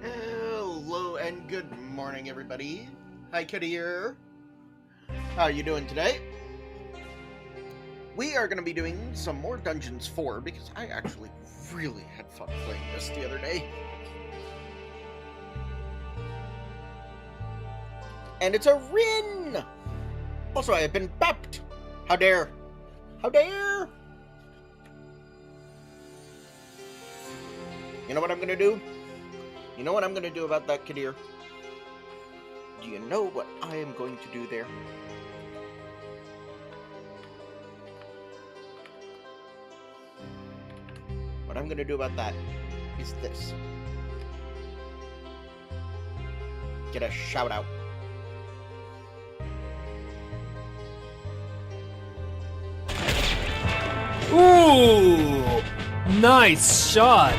Hello and good morning, everybody. Hi, Kitty here. How are you doing today? We are going to be doing some more Dungeons 4 because I actually really had fun playing this the other day. And it's a Rin! Also, I have been bapped! How dare! How dare! You know what I'm gonna do? You know what I'm gonna do about that, Kadir? Do you know what I am going to do there? What I'm gonna do about that is this. Get a shout out. Ooh! Nice shot!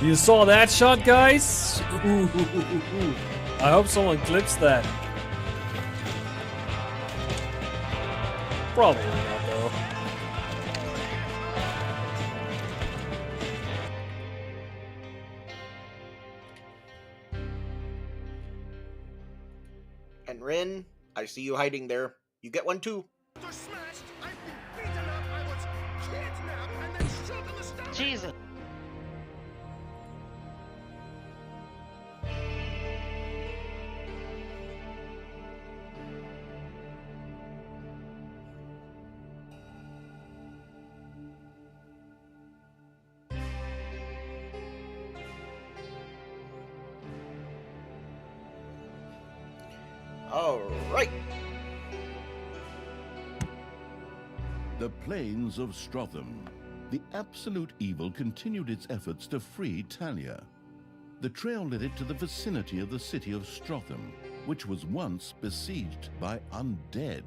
You saw that shot, guys? Ooh. I hope someone clips that. Probably not, though. And Rin, I see you hiding there. You get one too. Smashed, I've been beaten up, I was kidnapped and then shot in the stomach. Jesus. All right. The plains of Strotham. The absolute evil continued its efforts to free Talia. The trail led it to the vicinity of the city of Strotham, which was once besieged by undead.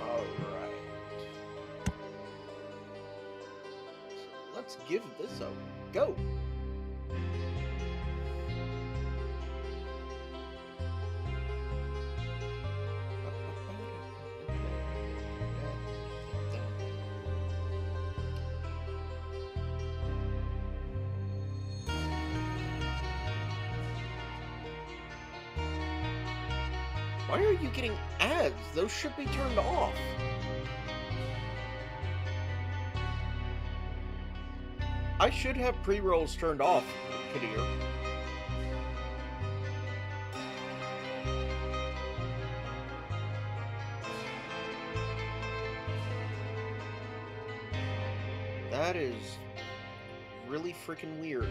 All right. So let's give this a go. Why are you getting ads? Those should be turned off. I should have pre-rolls turned off, Kadir. That is really freaking weird.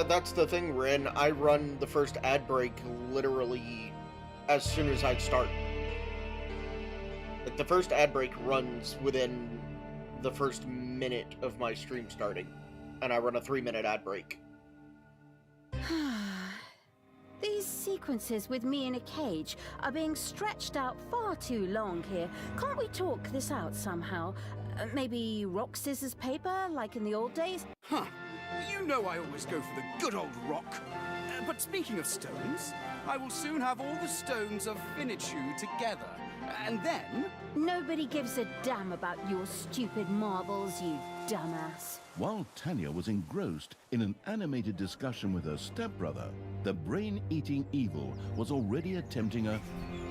That's the thing, Rin. I run the first ad break literally as soon as I start. Like, the first ad break runs within the first minute of my stream starting, and I run a 3-minute ad break. These sequences with me in a cage are being stretched out far too long here. Can't we talk this out somehow? Maybe rock, scissors, paper, like in the old days? Huh. You know I always go for the good old rock. But speaking of stones, I will soon have all the stones of Finichu together. And then... Nobody gives a damn about your stupid marbles, you dumbass. While Tanya was engrossed in an animated discussion with her stepbrother, the brain-eating evil was already attempting a,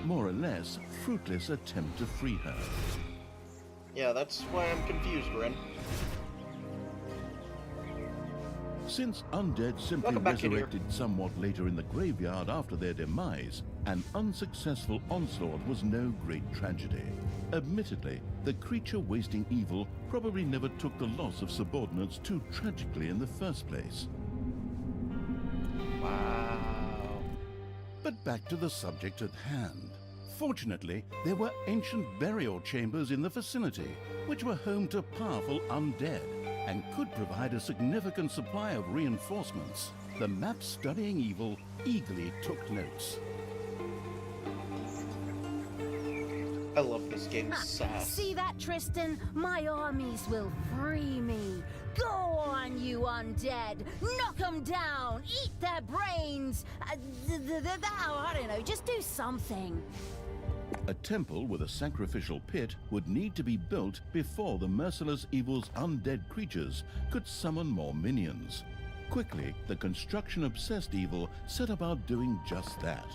more or less, fruitless attempt to free her. Yeah, that's why I'm confused, Ren. Since undead simply Welcome back in here. resurrected somewhat later in the graveyard after their demise, an unsuccessful onslaught was no great tragedy. Admittedly, the creature-wasting evil probably never took the loss of subordinates too tragically in the first place. Wow. But back to the subject at hand. Fortunately, there were ancient burial chambers in the vicinity, which were home to powerful undead, and could provide a significant supply of reinforcements. The map studying evil eagerly took notes. I love this game's sass. See that, Tristan? My armies will free me. Go on, you undead. Knock them down. Eat their brains. I don't know, just do something. A temple with a sacrificial pit would need to be built before the merciless evil's undead creatures could summon more minions. Quickly, the construction-obsessed evil set about doing just that.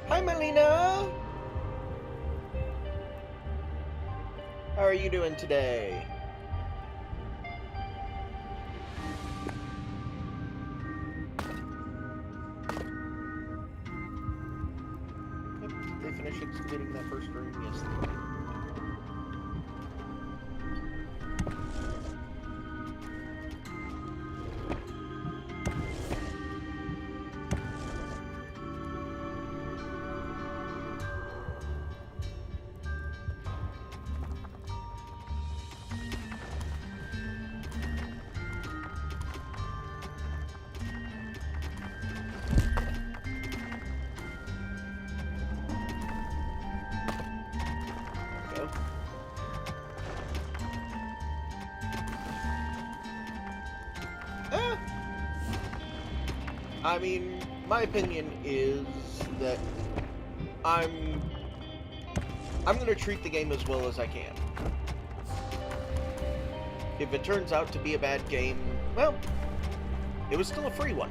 Hi, Melina! How are you doing today? Yep, did they finish excavating that first room? Yes, they did. Go. I mean, my opinion is that I'm gonna treat the game as well as I can. If it turns out to be a bad game, well, it was still a free one.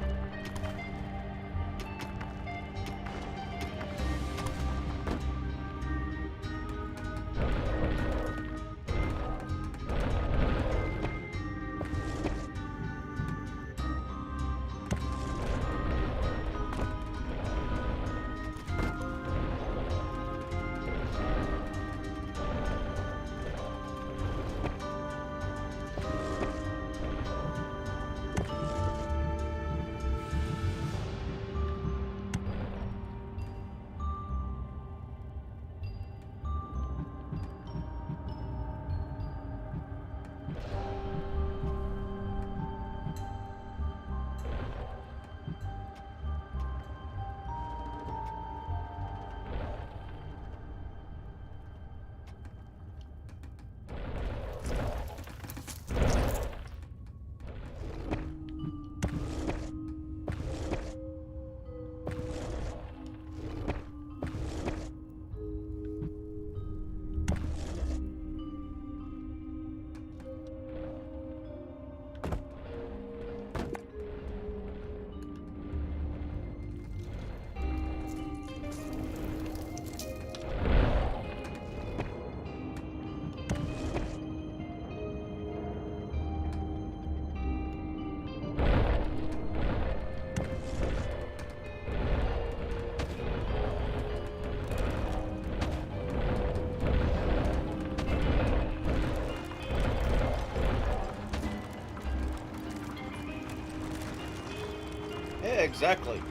Yeah, exactly.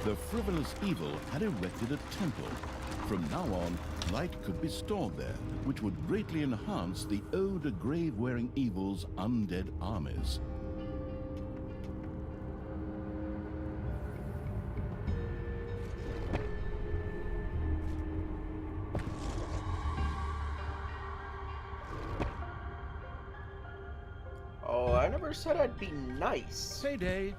The frivolous evil had erected a temple. From now on, light could be stored there, which would greatly enhance the ode to grave-wearing evil's undead armies. Oh, I never said I'd be nice. Payday!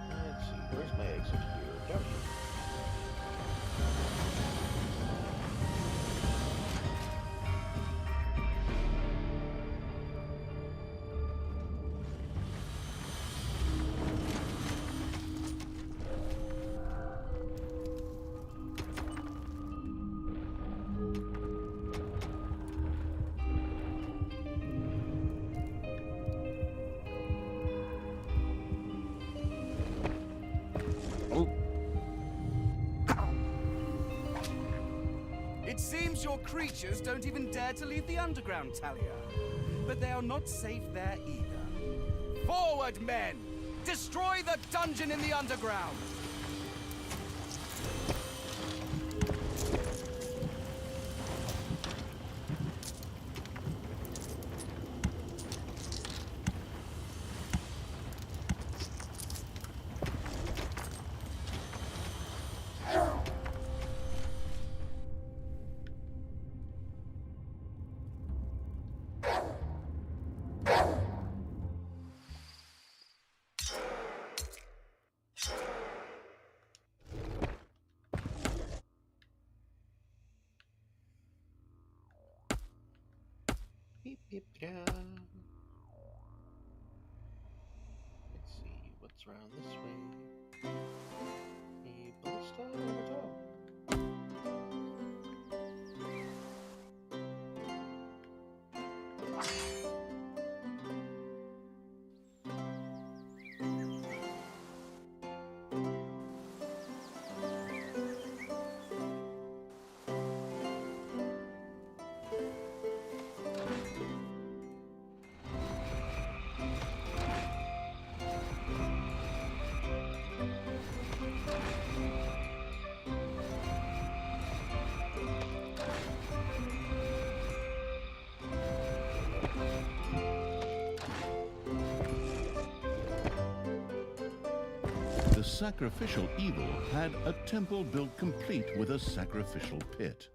Let's see, where's my exit here? Down here. It seems your creatures don't even dare to leave the underground, Talia. But they are not safe there either. Forward, men! Destroy the dungeon in the underground! Beep, beep, da. Let's see, what's around this way? A ballista on the top. The sacrificial evil had a temple built complete with a sacrificial pit.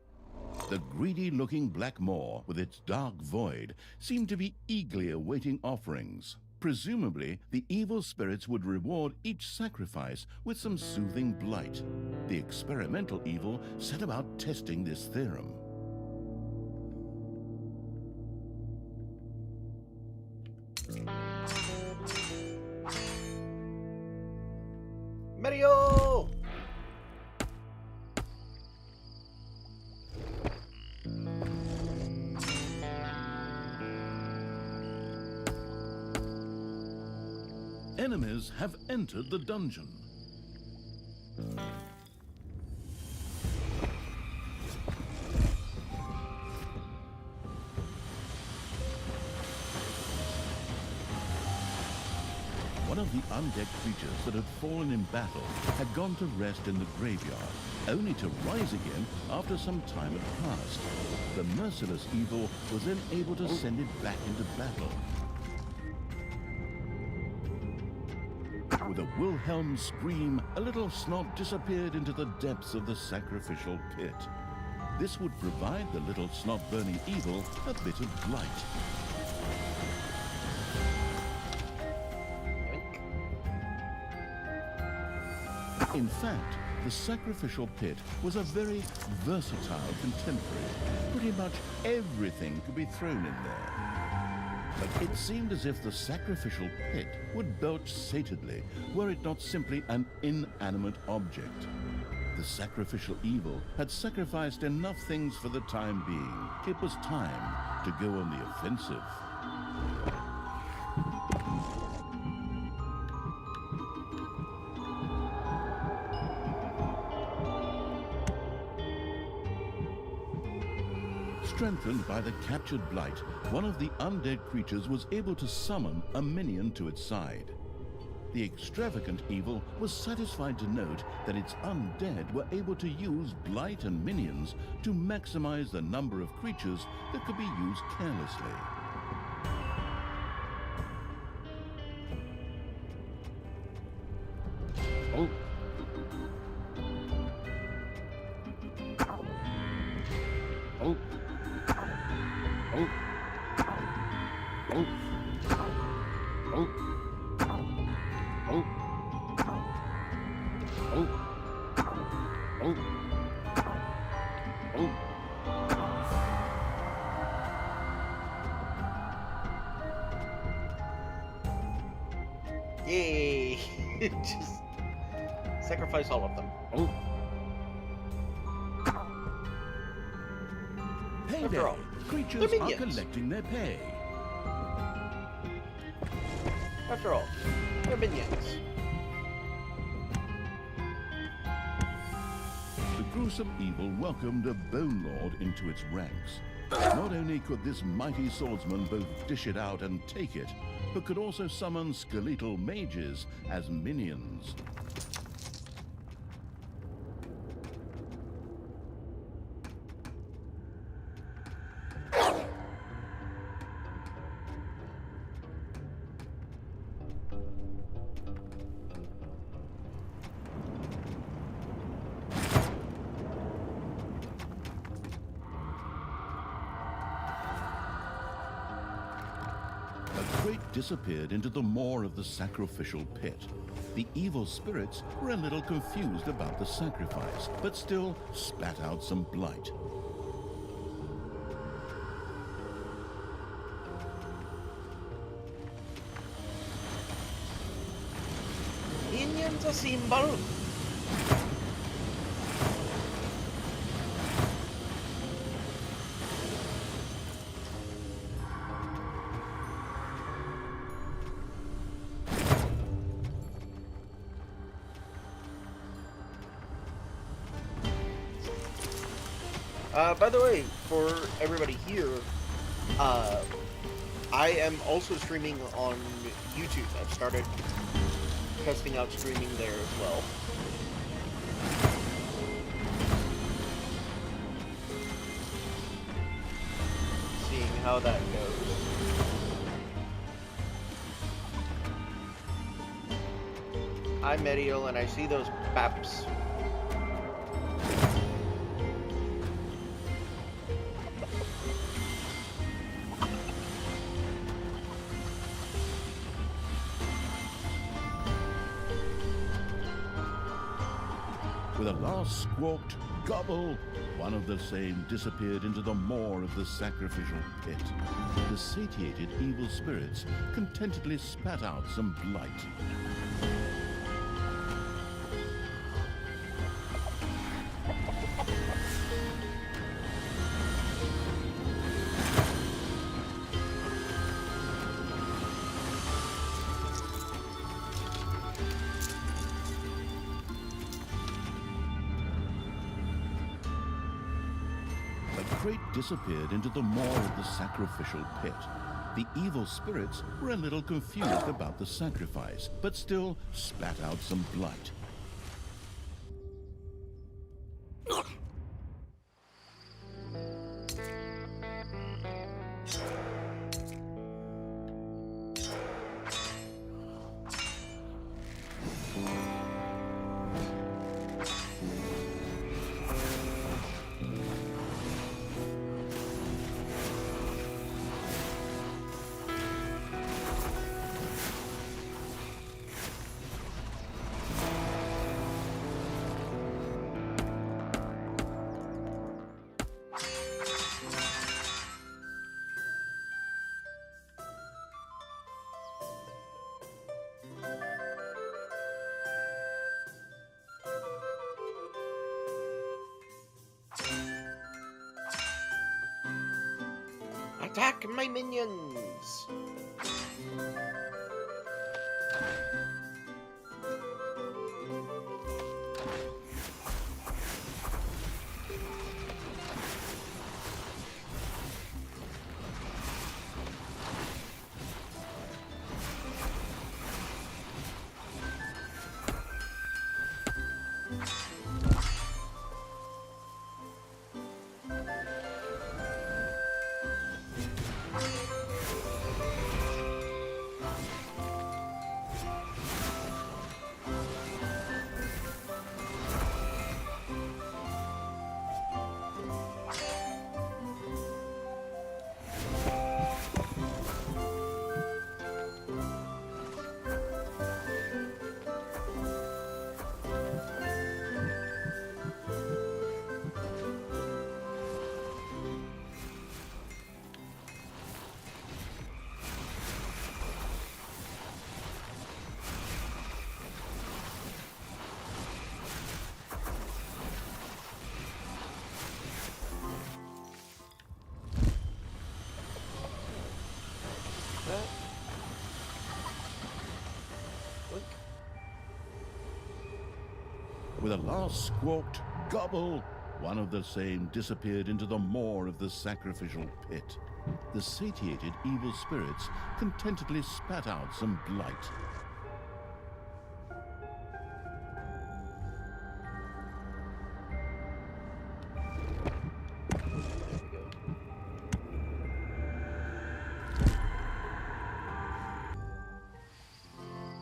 The greedy-looking black maw with its dark void seemed to be eagerly awaiting offerings. Presumably, the evil spirits would reward each sacrifice with some soothing blight. The experimental evil set about testing this theorem. Mario! Enemies have entered the dungeon. One of the undead creatures that had fallen in battle had gone to rest in the graveyard, only to rise again after some time had passed. The merciless evil was then able to send it back into battle. With a Wilhelm scream, a little snot disappeared into the depths of the sacrificial pit. This would provide the little snot-burning evil a bit of blight. In fact, the sacrificial pit was a very versatile contemporary. Pretty much everything could be thrown in there. But it seemed as if the sacrificial pit would belch satedly were it not simply an inanimate object. The sacrificial evil had sacrificed enough things for the time being. It was time to go on the offensive. Strengthened by the captured blight, one of the undead creatures was able to summon a minion to its side. The extravagant evil was satisfied to note that its undead were able to use blight and minions to maximize the number of creatures that could be used carelessly. Oh. Oh. Oh. Oh. Oh. Oh. Oh. Oh. Oh. Yay! Just sacrifice all of them. Oh. Payday! After all, Creatures they're are minions. collecting their pay. After all, they're minions. The gruesome evil welcomed a Bone Lord into its ranks. Not only could this mighty swordsman both dish it out and take it, but could also summon skeletal mages as minions. A crate disappeared into the maw of the sacrificial pit. The evil spirits were a little confused about the sacrifice, but still spat out some blight. Minions a symbol. By the way, for everybody here, I am also streaming on YouTube. I've started testing out streaming there as well. Seeing how that goes. I'm Medial, and I see those paps. With a last squawked gobble, one of the same disappeared into the maw of the sacrificial pit. The satiated evil spirits contentedly spat out some blight. The crate disappeared into the maw of the sacrificial pit. The evil spirits were a little confused about the sacrifice, but still spat out some blight. Attack my minions! With a last squawked gobble, one of the same disappeared into the maw of the sacrificial pit. The satiated evil spirits contentedly spat out some blight.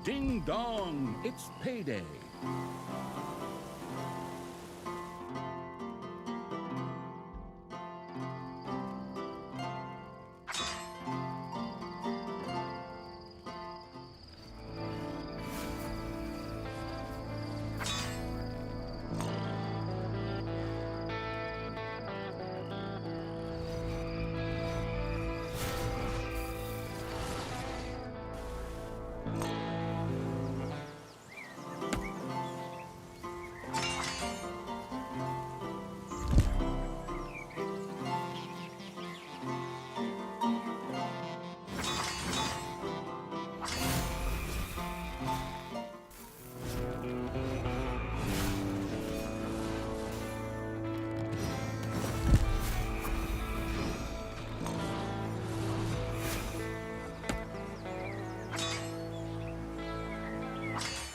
Ding dong, it's payday.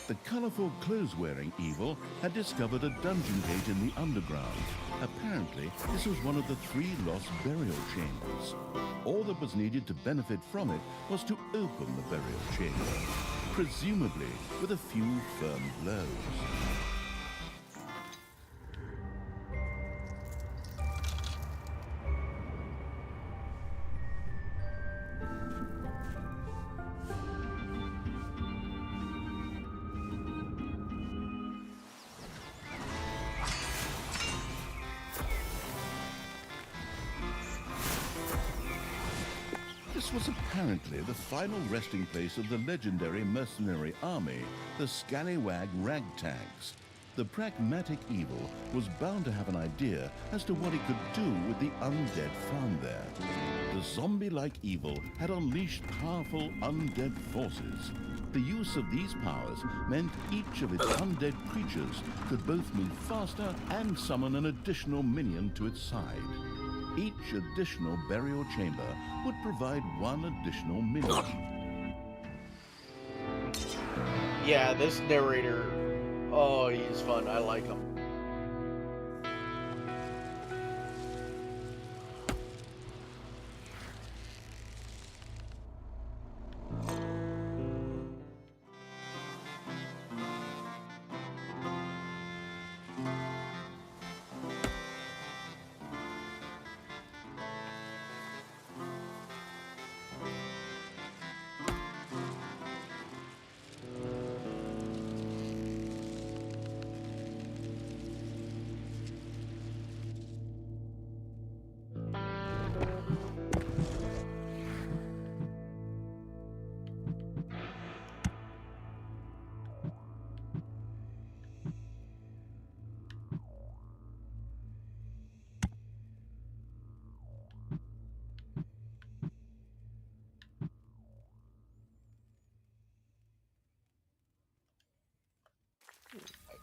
The colourful clothes-wearing evil had discovered a dungeon gate in the underground. Apparently, this was one of the 3 lost burial chambers. All that was needed to benefit from it was to open the burial chamber, presumably with a few firm blows. This was apparently the final resting place of the legendary mercenary army, the Scallywag Ragtags. The pragmatic evil was bound to have an idea as to what it could do with the undead found there. The zombie-like evil had unleashed powerful undead forces. The use of these powers meant each of its undead creatures could both move faster and summon an additional minion to its side. Each additional burial chamber would provide 1 additional minion. Yeah, this narrator, oh, he's fun. I like him.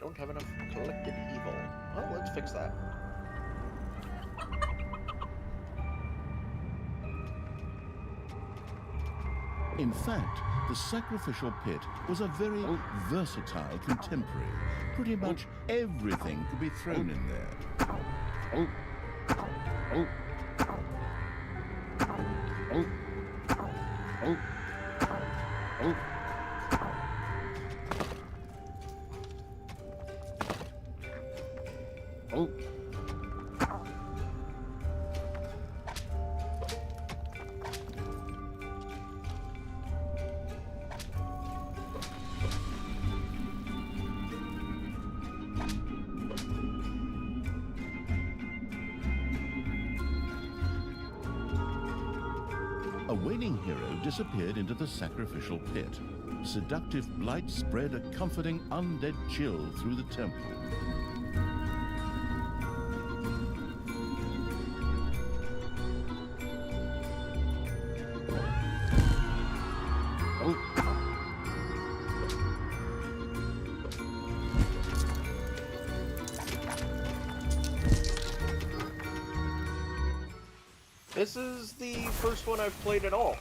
Don't have enough collected evil. Well, let's fix that. In fact, the sacrificial pit was a very versatile contemporary. Pretty much everything could be thrown in there. A wailing hero disappeared into the sacrificial pit. Seductive blight spread a comforting undead chill through the temple. This is the first one I've played at all.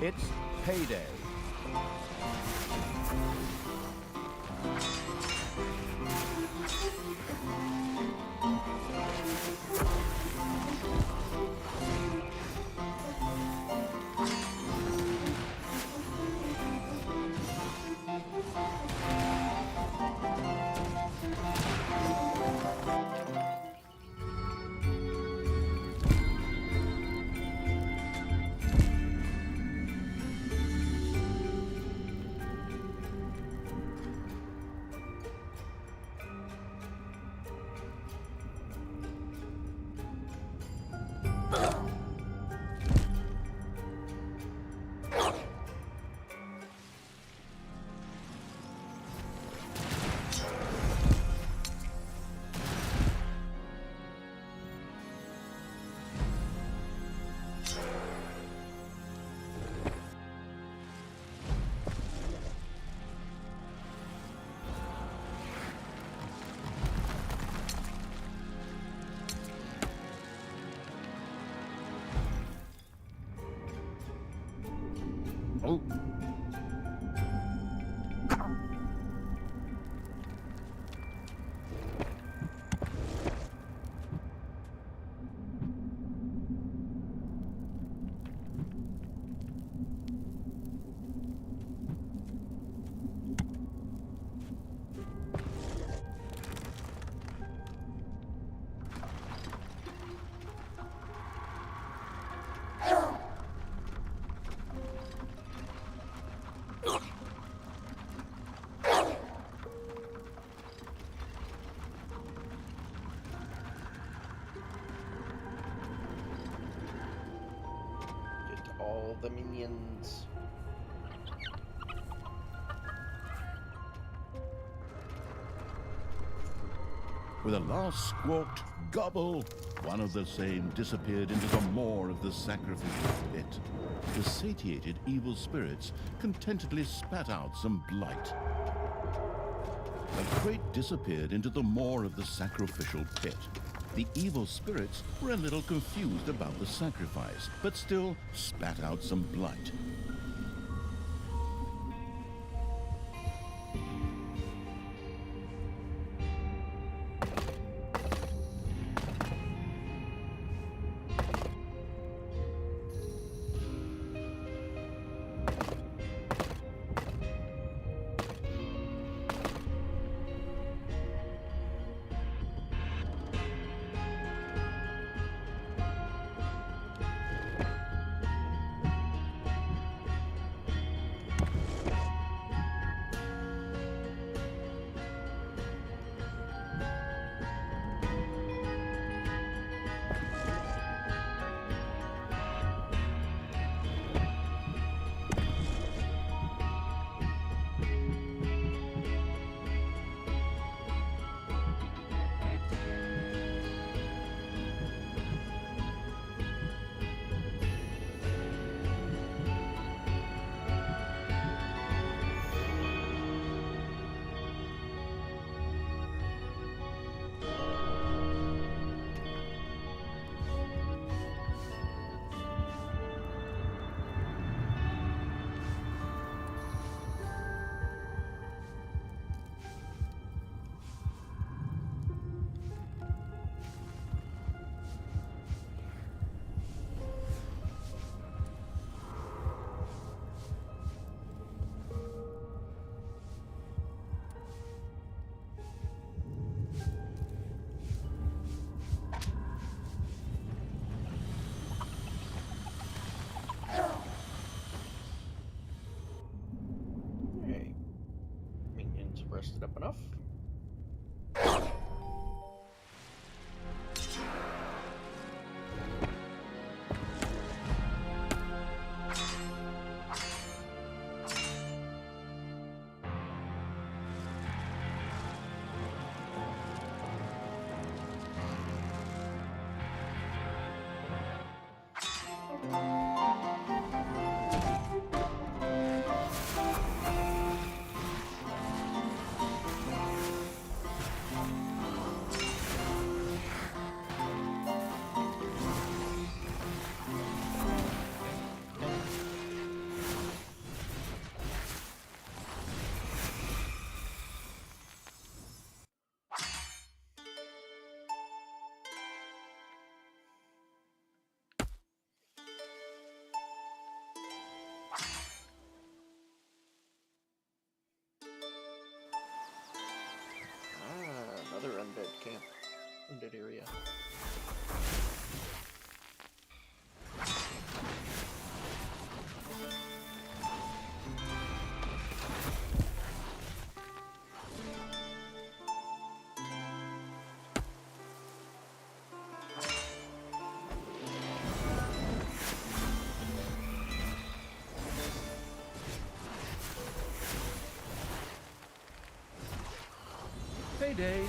It's payday. All the minions. With a last squawked gobble, one of the same disappeared into the maw of the sacrificial pit. The satiated evil spirits contentedly spat out some blight. A crate disappeared into the maw of the sacrificial pit. The evil spirits were a little confused about the sacrifice, but still spat out some blight. enough. Another undead camp. Undead area. Payday.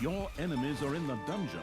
Your enemies are in the dungeon.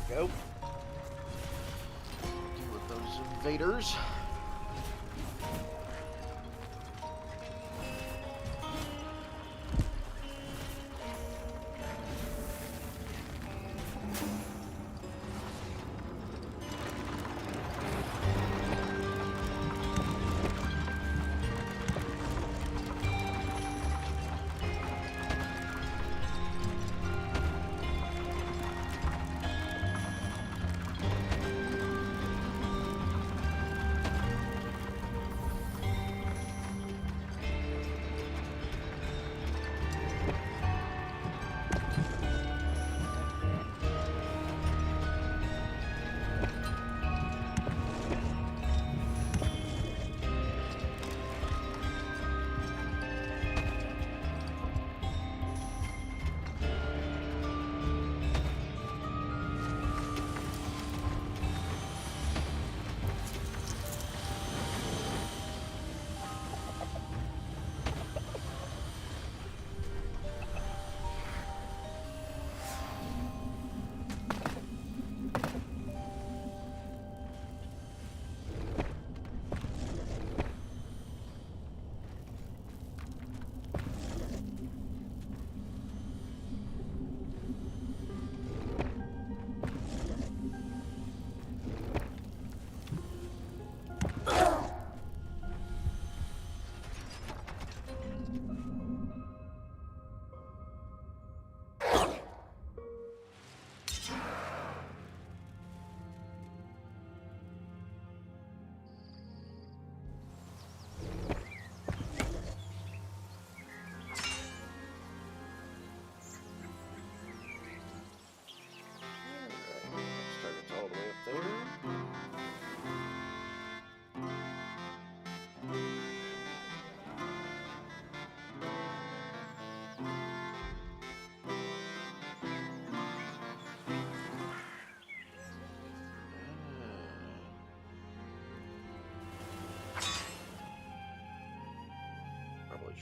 Go. Deal with those invaders.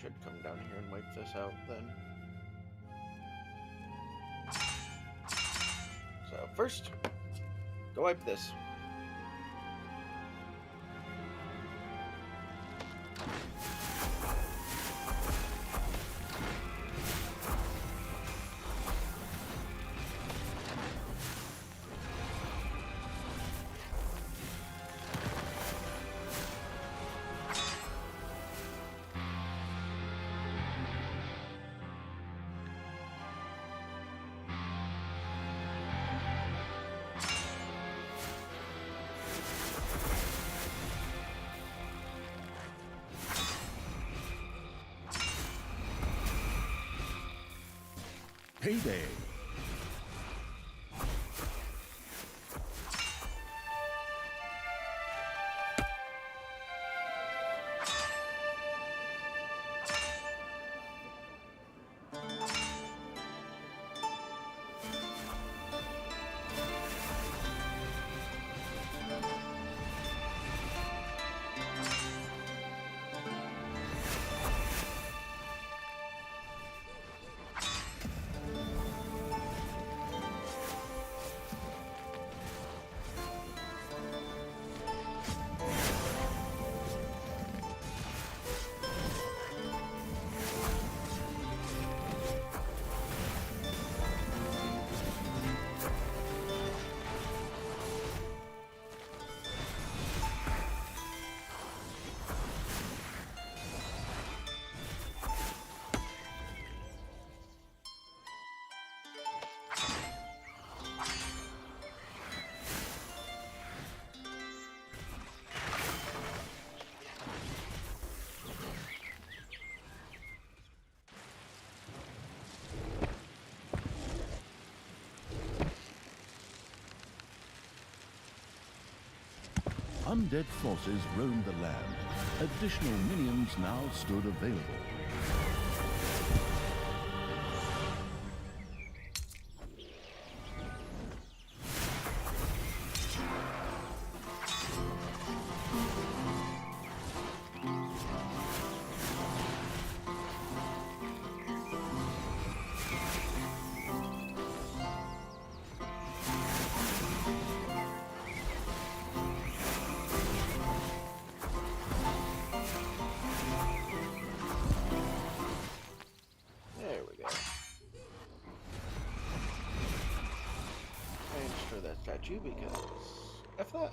should come down here and wipe this out then. So first, go wipe this. Payday! Undead forces roamed the land. Additional minions now stood available. There we go. And destroy that statue because F that.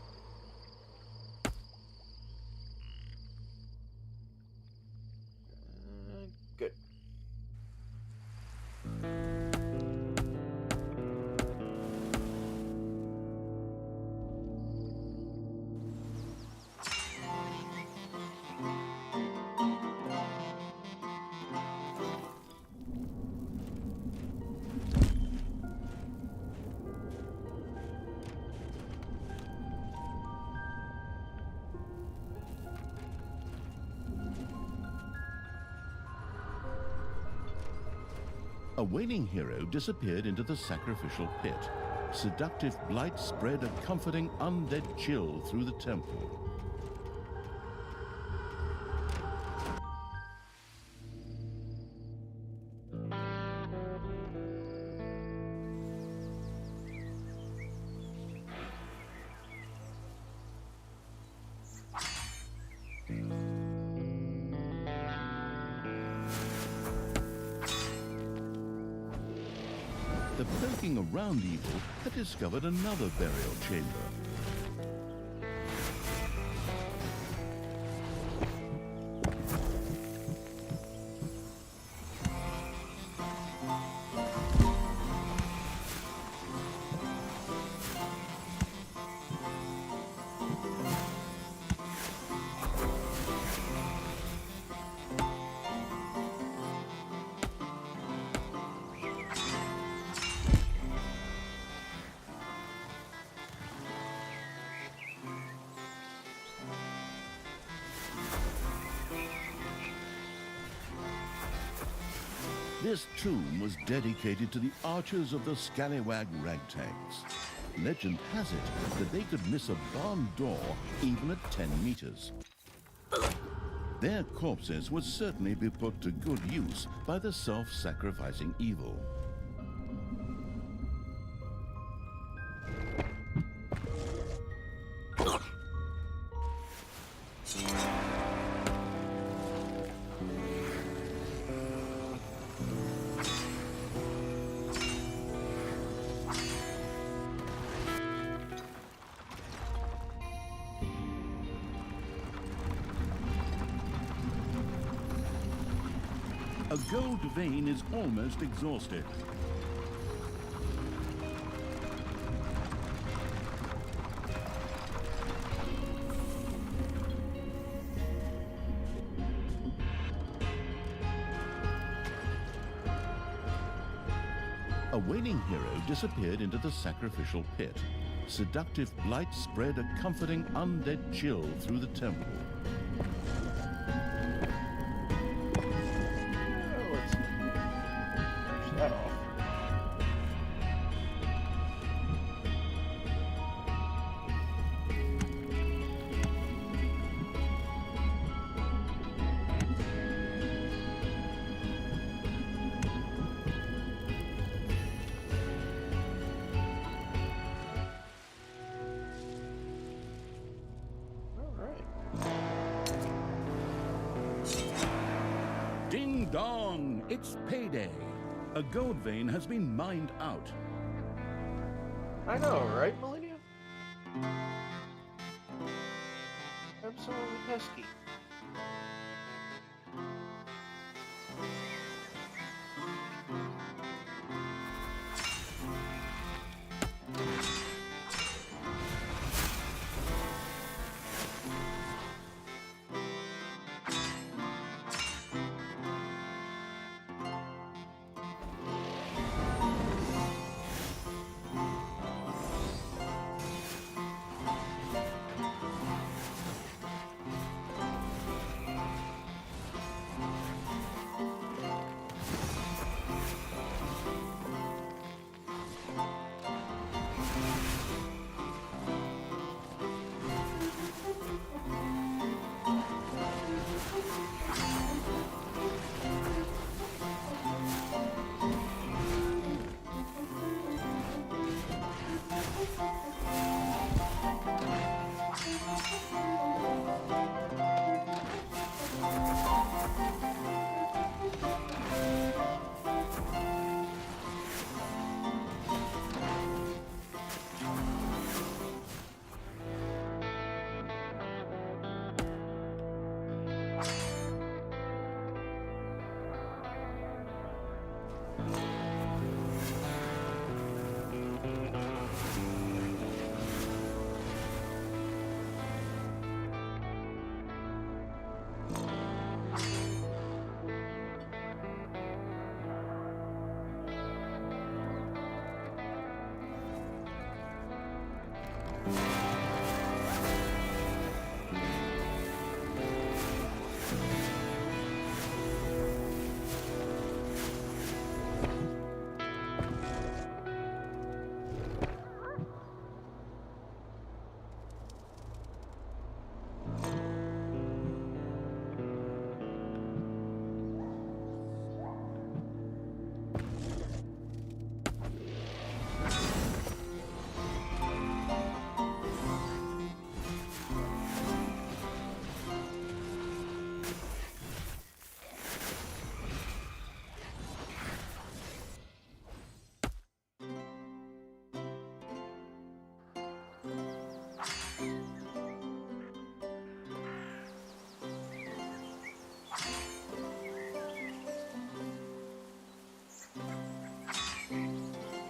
Good. A waning hero disappeared into the sacrificial pit. Seductive blight spread a comforting undead chill through the temple. The poking around evil had discovered another burial chamber. This tomb was dedicated to the archers of the Scallywag Ragtags. Legend has it that they could miss a barn door even at 10 meters. Their corpses would certainly be put to good use by the self-sacrificing evil. A gold vein is almost exhausted. A waning hero disappeared into the sacrificial pit. Seductive blight spread a comforting undead chill through the temple. Let's finish that off. Ding dong! It's payday! A gold vein has been mined out. I know, right, Millennia? Absolutely pesky.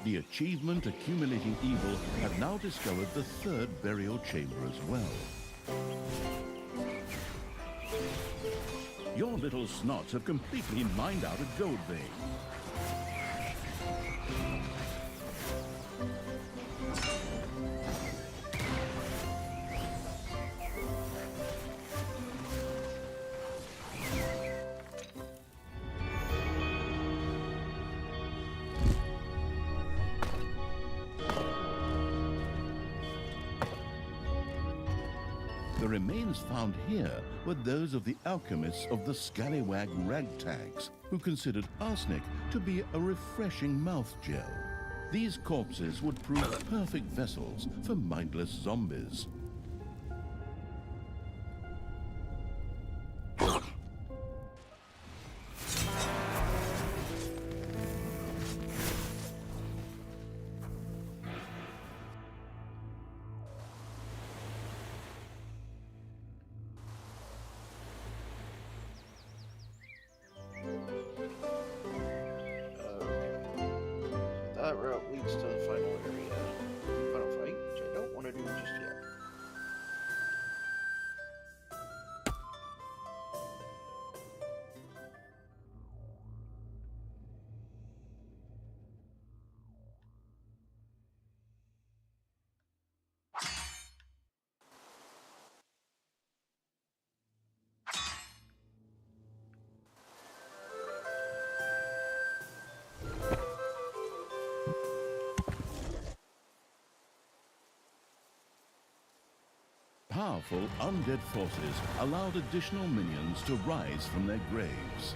The achievement accumulating evil have now discovered the third burial chamber as well. Your little snots have completely mined out a gold vein. The remains found here were those of the alchemists of the scallywag ragtags, who considered arsenic to be a refreshing mouth gel. These corpses would prove perfect vessels for mindless zombies. That route leads to the final area. Final fight, which I don't want to do just yet. Powerful undead forces allowed additional minions to rise from their graves.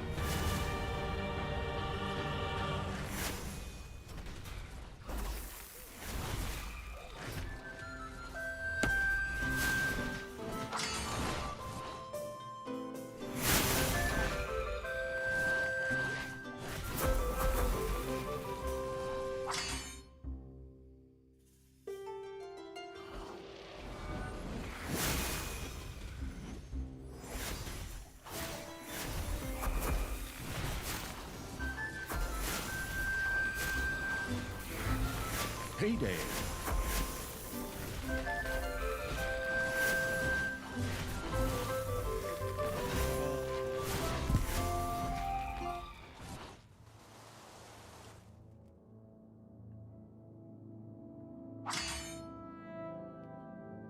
Payday.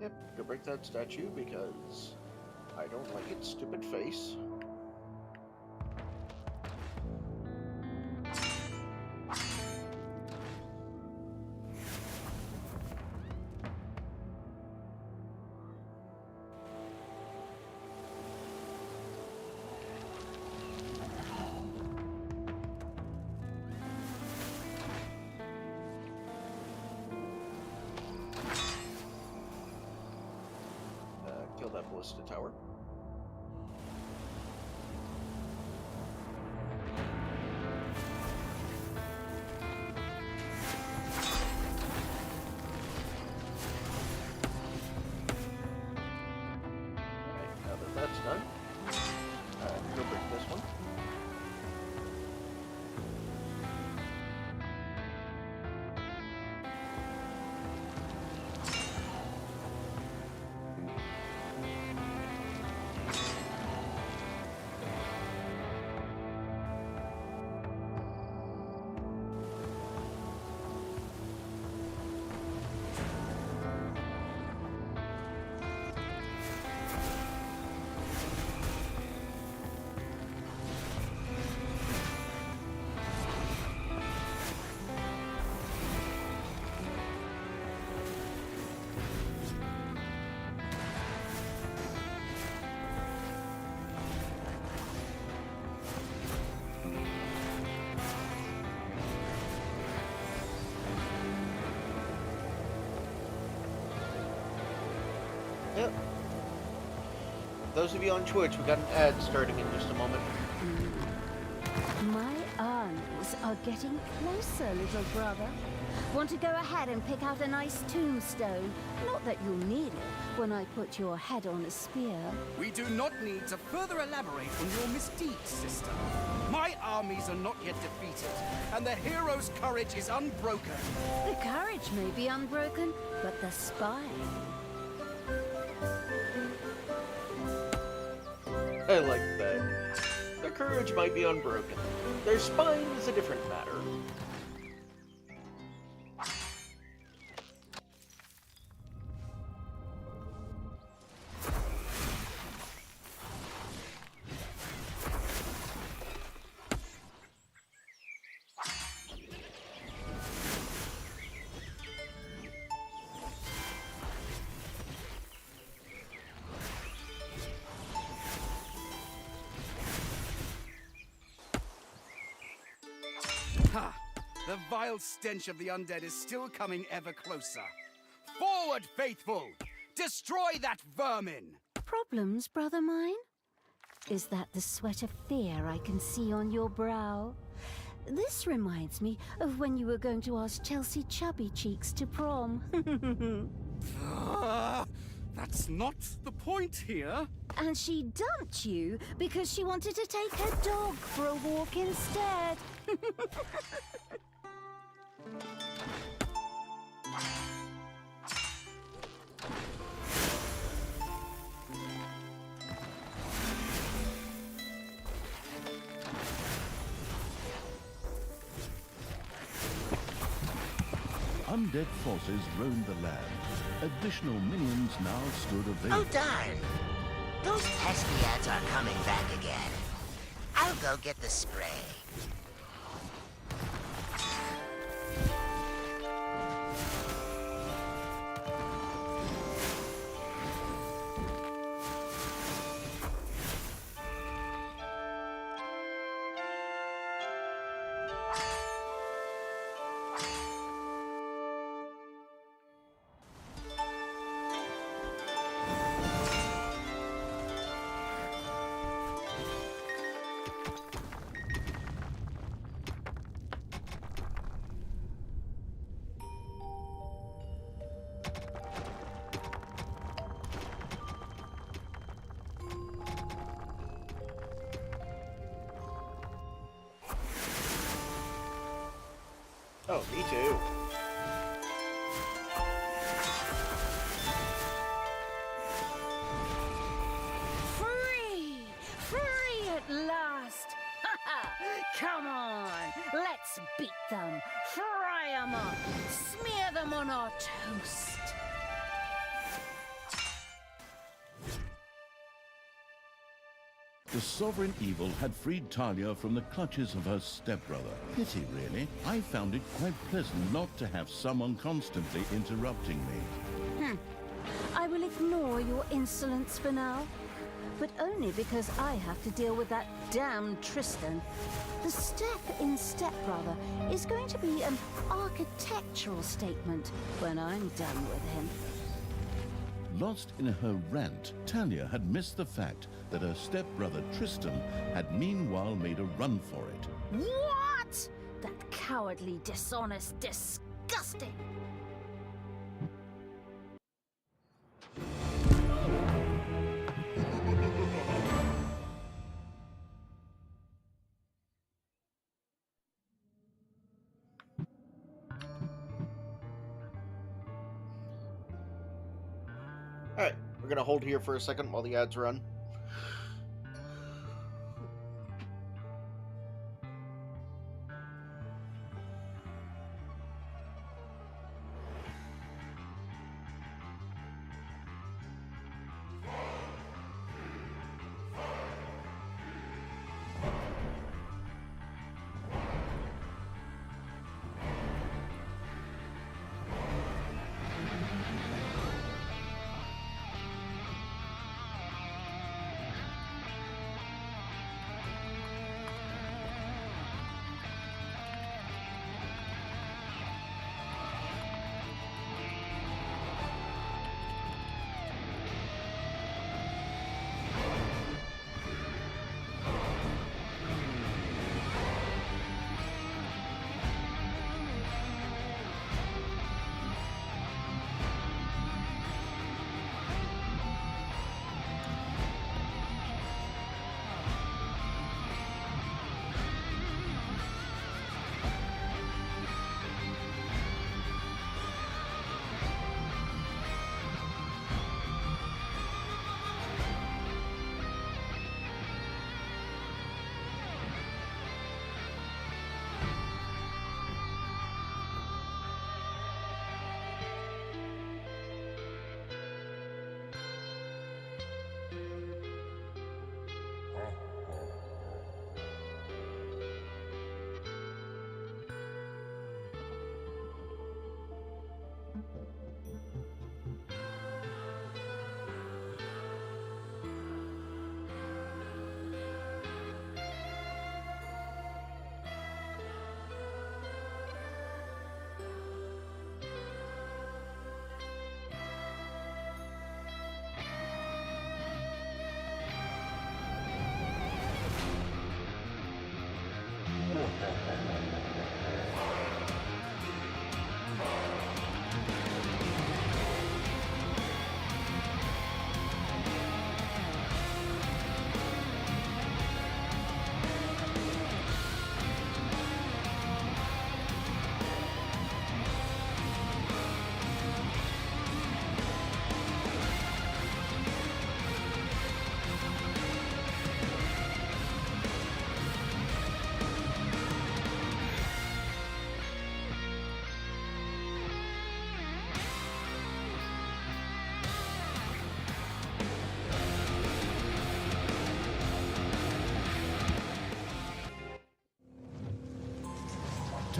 Yep, go break that statue because I don't like its stupid face. Kill that ballista tower. Alright, now that that's done, go break this one. Yep. Those of you on Twitch, we got an ad starting in just a moment. My armies are getting closer, little brother. Want to go ahead and pick out a nice tombstone? Not that you'll need it when I put your head on a spear. We do not need to further elaborate on your misdeeds, sister. My armies are not yet defeated, and the hero's courage is unbroken. The courage may be unbroken, but the spine... I like that. Their courage might be unbroken. Their spine is a different matter. The vile stench of the undead is still coming ever closer. Forward, faithful! Destroy that vermin! Problems, brother mine? Is that the sweat of fear I can see on your brow? This reminds me of when you were going to ask Chelsea Chubby Cheeks to prom. That's not the point here. And she dumped you because she wanted to take her dog for a walk instead. Undead forces roamed the land. Additional minions now stood available. Oh, darn. Those pesky ads are coming back again. I'll go get the spray. Oh, me too. Free! Free at last! Come on, let's beat them, fry them up, smear them on our toast. The sovereign evil had freed Talia from the clutches of her stepbrother. Pity, really. I found it quite pleasant not to have someone constantly interrupting me. I will ignore your insolence for now, but only because I have to deal with that damn Tristan. The step in stepbrother is going to be an architectural statement when I'm done with him. Lost in her rant, Talia had missed the fact that her stepbrother Tristan had meanwhile made a run for it. What? That cowardly, dishonest, disgusting! Alright, we're gonna hold here for a second while the ads run.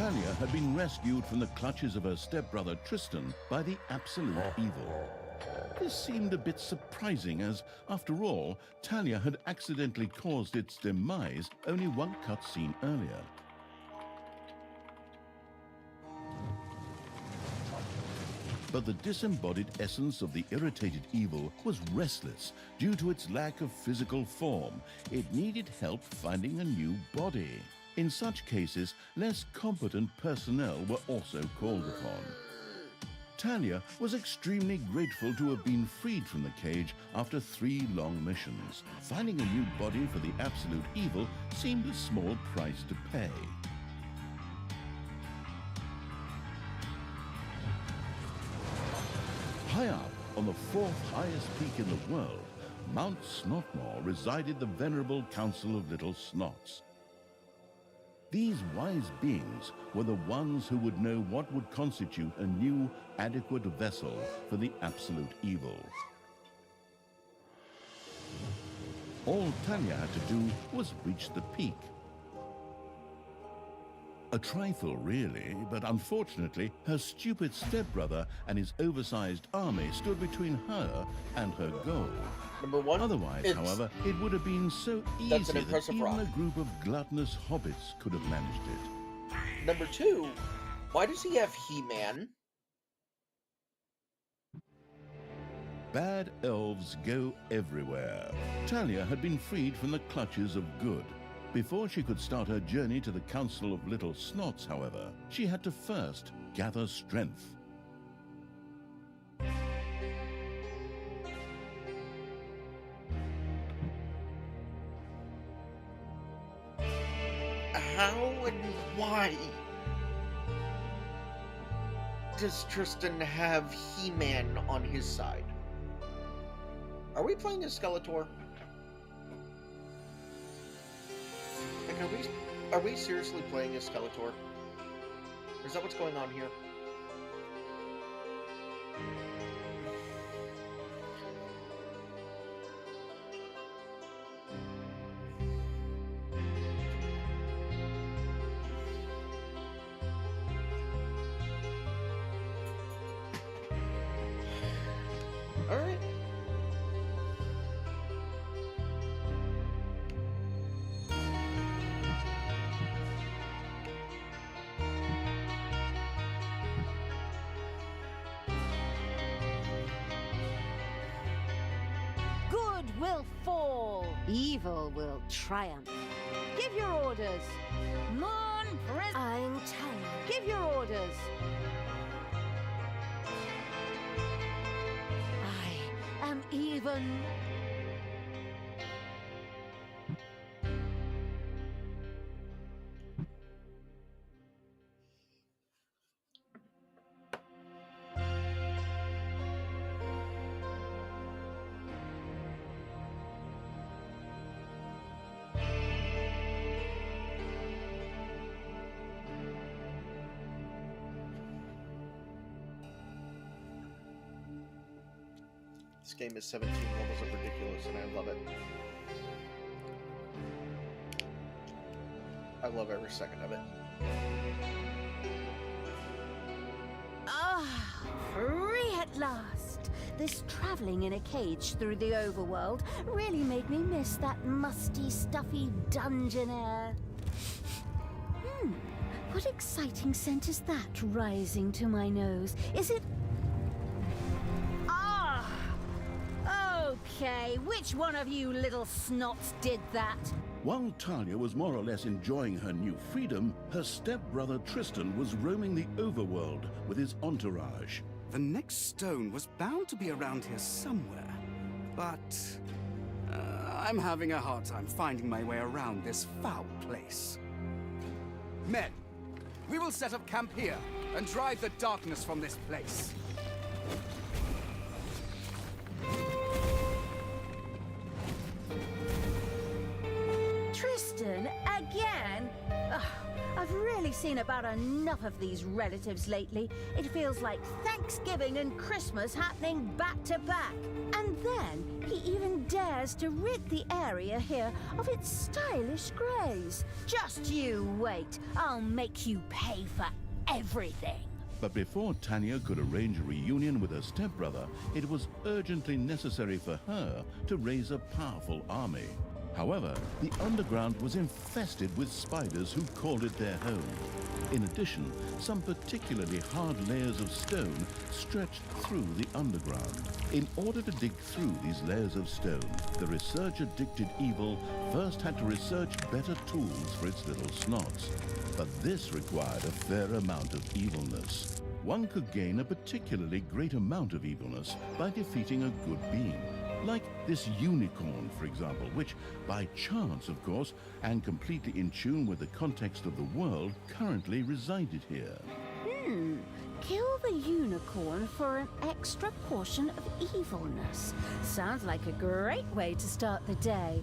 Talia had been rescued from the clutches of her stepbrother Tristan by the absolute evil. This seemed a bit surprising as, after all, Talia had accidentally caused its demise only one cutscene earlier. But the disembodied essence of the irritated evil was restless due to its lack of physical form. It needed help finding a new body. In such cases, less competent personnel were also called upon. Talia was extremely grateful to have been freed from the cage after 3 long missions. Finding a new body for the absolute evil seemed a small price to pay. High up on the 4th highest peak in the world, Mount Snotmore, resided the venerable Council of Little Snots. These wise beings were the ones who would know what would constitute a new, adequate vessel for the absolute evil. All Talia had to do was reach the peak. A trifle, really, but unfortunately, her stupid stepbrother and his oversized army stood between her and her goal. Number one, Otherwise, however, it would have been so easy that even a group of gluttonous hobbits could have managed it. Number 2, why does he have He-Man? Bad elves go everywhere. Talia had been freed from the clutches of good. Before she could start her journey to the Council of Little Snots, however, she had to first gather strength. How and why does Tristan have He-Man on his side? Are we playing as Skeletor? Like, are we seriously playing as Skeletor? Or is that what's going on here? Alright. Good will fall, evil will triumph. Give your orders. Moon Prince. I'm Talia. Give your orders. I am even. This game is 17 levels of ridiculous, and I love it. I love every second of it. Ah, free at last! This traveling in a cage through the overworld really made me miss that musty, stuffy dungeon air. What exciting scent is that rising to my nose? Is it... Ah! Okay, which one of you little snots did that? While Talia was more or less enjoying her new freedom, her stepbrother Tristan was roaming the overworld with his entourage. The next stone was bound to be around here somewhere, but I'm having a hard time finding my way around this foul place. Men, we will set up camp here and drive the darkness from this place. Tristan, again? Ugh, I've really seen about enough of these relatives lately. It feels like Thanksgiving and Christmas happening back to back. And then he even dares to rid the area here of its stylish greys. Just you wait. I'll make you pay for everything. But before Tanya could arrange a reunion with her stepbrother, it was urgently necessary for her to raise a powerful army. However, the underground was infested with spiders who called it their home. In addition, some particularly hard layers of stone stretched through the underground. In order to dig through these layers of stone, the research-addicted evil first had to research better tools for its little snots. But this required a fair amount of evilness. One could gain a particularly great amount of evilness by defeating a good being. Like this unicorn, for example, which, by chance, of course, and completely in tune with the context of the world, currently resided here. Kill the unicorn for an extra portion of evilness. Sounds like a great way to start the day.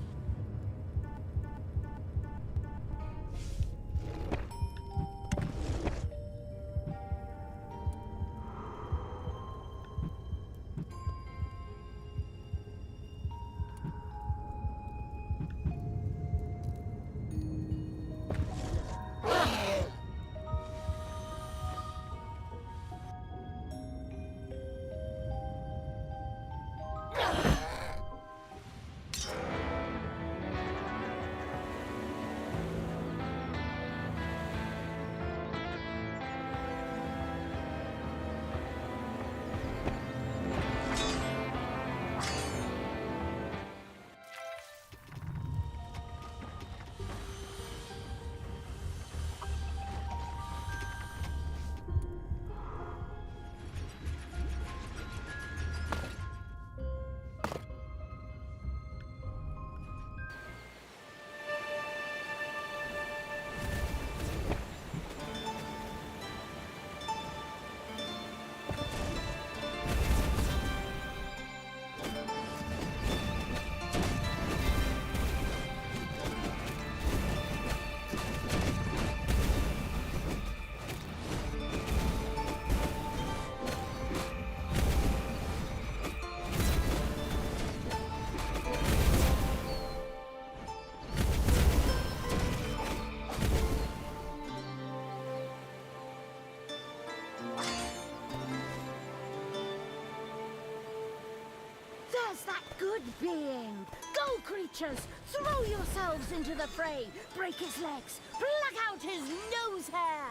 There's that good being! Go, creatures! Throw yourselves into the fray! Break his legs! Pluck out his nose hair!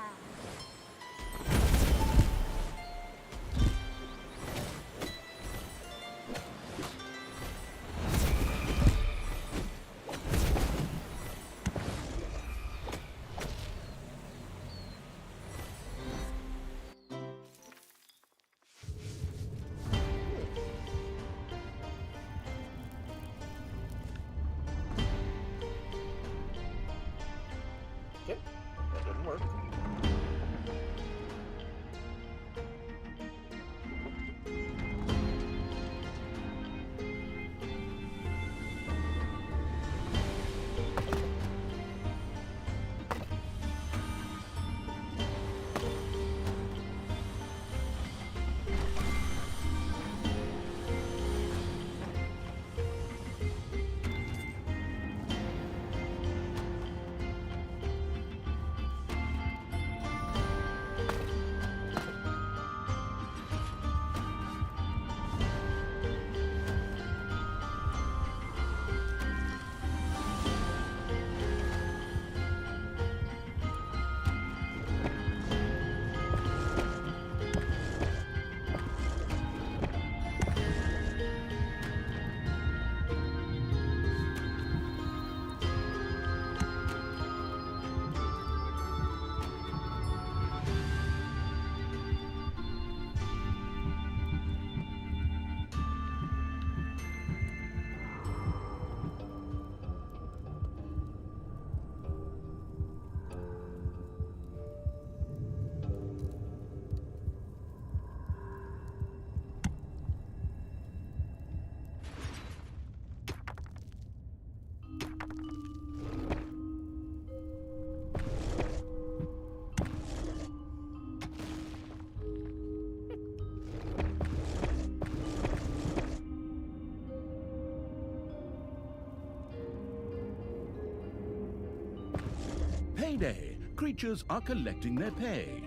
Okay, that didn't work. Payday! Creatures are collecting their pay.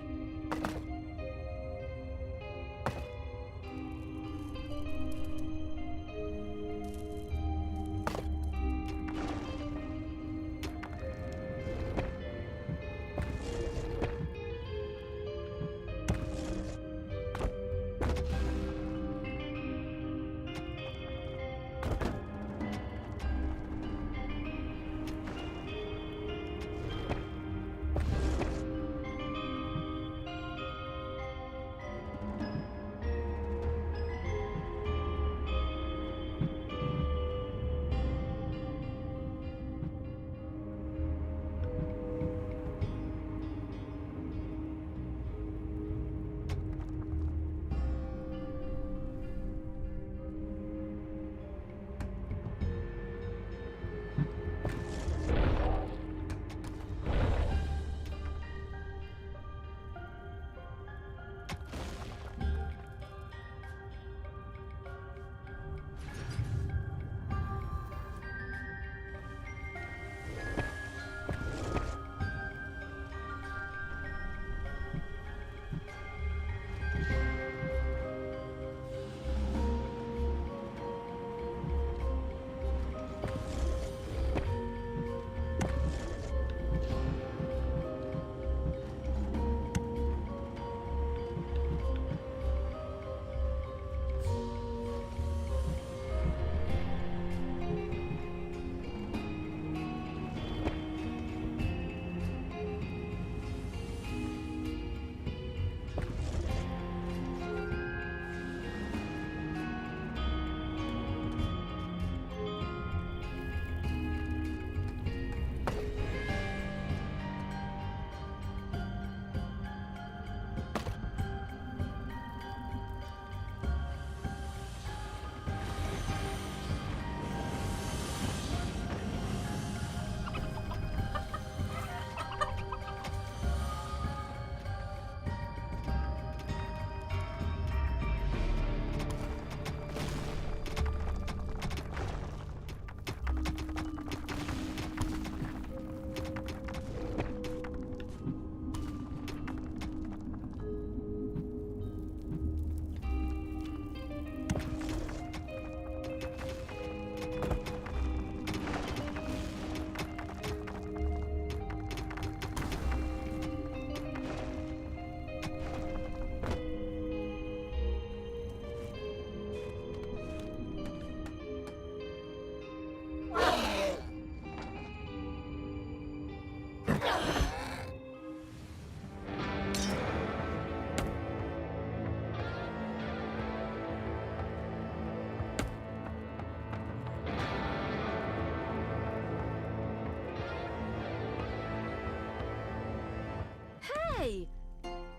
Hey,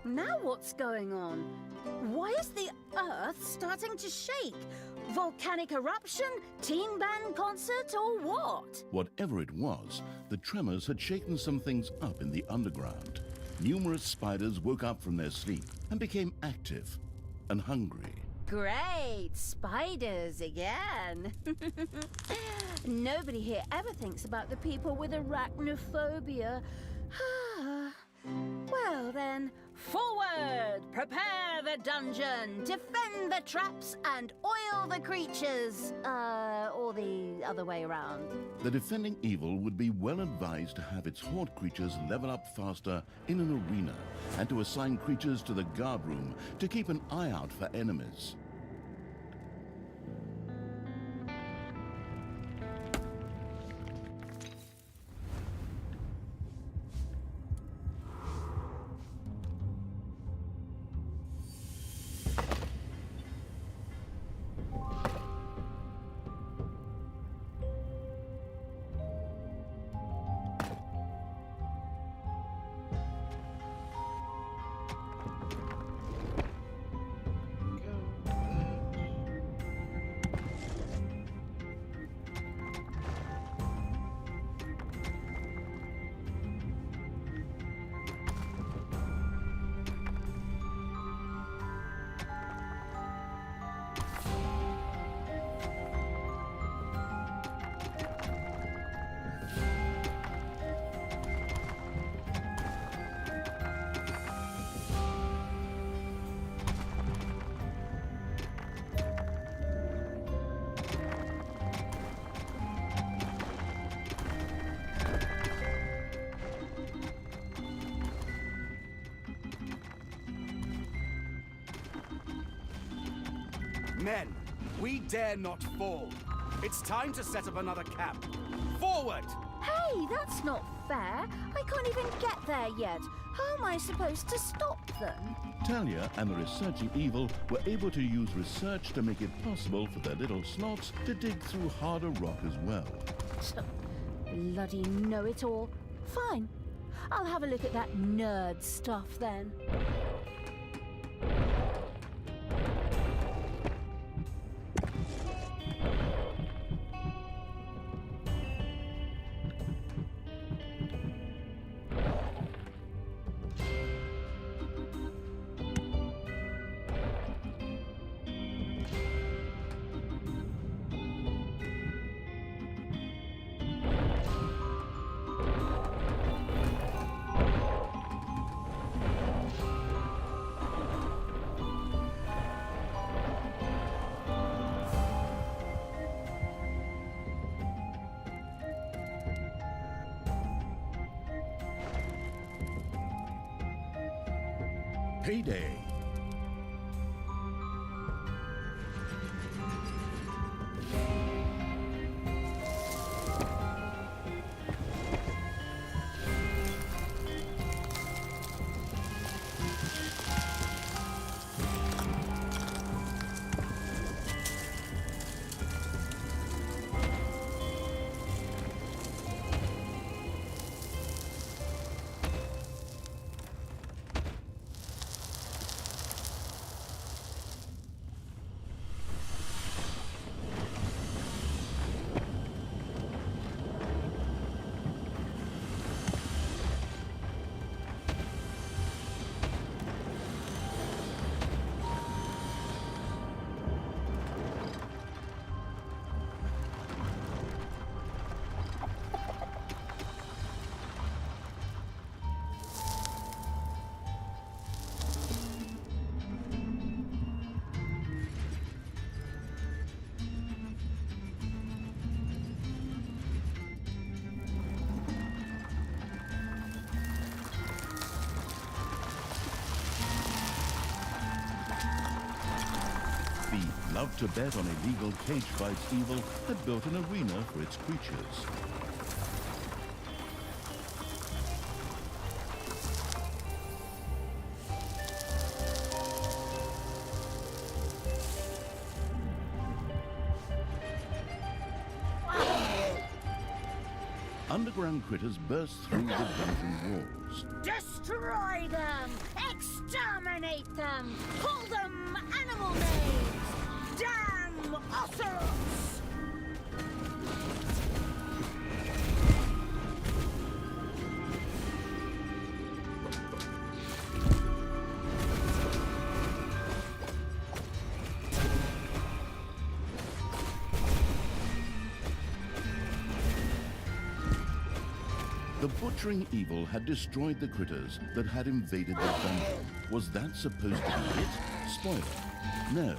now what's going on? Why is the Earth starting to shake? Volcanic eruption, teen band concert, or what? Whatever it was, the tremors had shaken some things up in the underground. Numerous spiders woke up from their sleep and became active and hungry. Great, spiders again. Nobody here ever thinks about the people with arachnophobia. Well then, forward! Prepare the dungeon, defend the traps, and oil the creatures. Or the other way around. The defending evil would be well advised to have its Hoard creatures level up faster in an arena and to assign creatures to the guard room to keep an eye out for enemies. Go. Men, we dare not fall. It's time to set up another camp. Forward! Hey, that's not fair. I can't even get there yet. How am I supposed to stop them? Talia and the researching evil were able to use research to make it possible for their little slots to dig through harder rock as well. Bloody know-it-all. Fine. I'll have a look at that nerd stuff then. Payday. Loved to bet on illegal cage fights, evil had built an arena for its creatures. Underground critters burst through the dungeon walls. Destroy them! Exterminate them! Call them animal names! Damn Oceros! The butchering evil had destroyed the critters that had invaded the dungeon. Was that supposed to be it? Spoiler. No,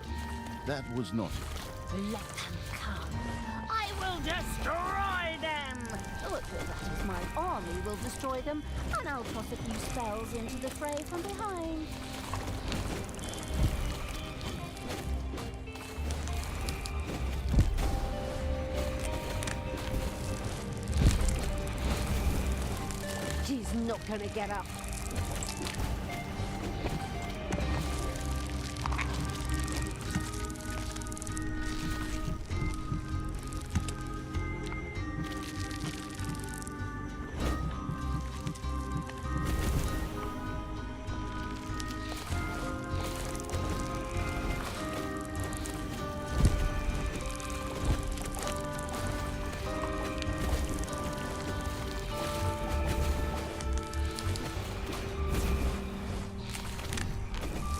that was not it. Let them come. I will destroy them! That is, my army will destroy them, and I'll toss a few spells into the fray from behind. She's not gonna get up.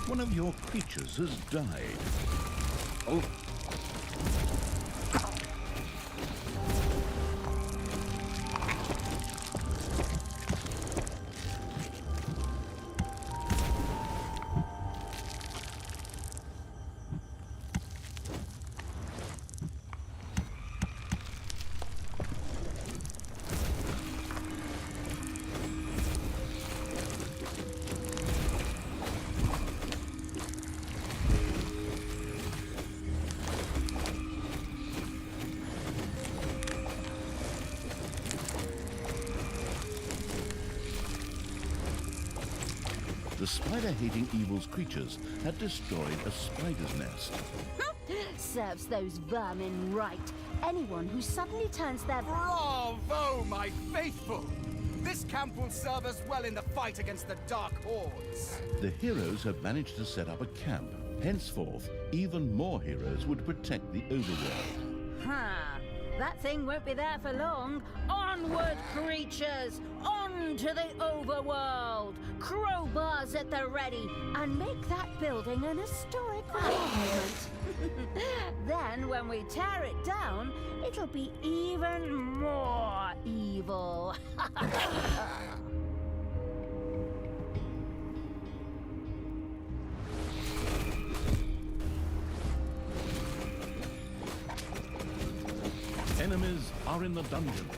One of your creatures has died. Oh. the spider-hating evil's creatures had destroyed a spider's nest. Serves those vermin right. Anyone who suddenly turns their... Bravo, my faithful! This camp will serve us well in the fight against the Dark Hordes. The heroes had managed to set up a camp. Henceforth, even more heroes would protect the overworld. Huh. That thing won't be there for long. Onward, creatures! On to the overworld! Crowbars at the ready, and make that building an historic monument. Then, when we tear it down, it'll be even more evil. Enemies are in the dungeon.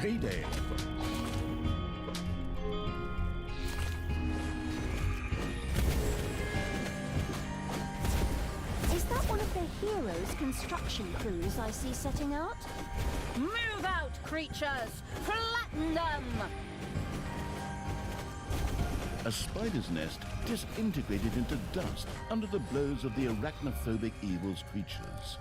Payday. Is that one of the heroes' construction crews I see setting out? Move out, creatures! Flatten them! A spider's nest disintegrated into dust under the blows of the arachnophobic evil's creatures.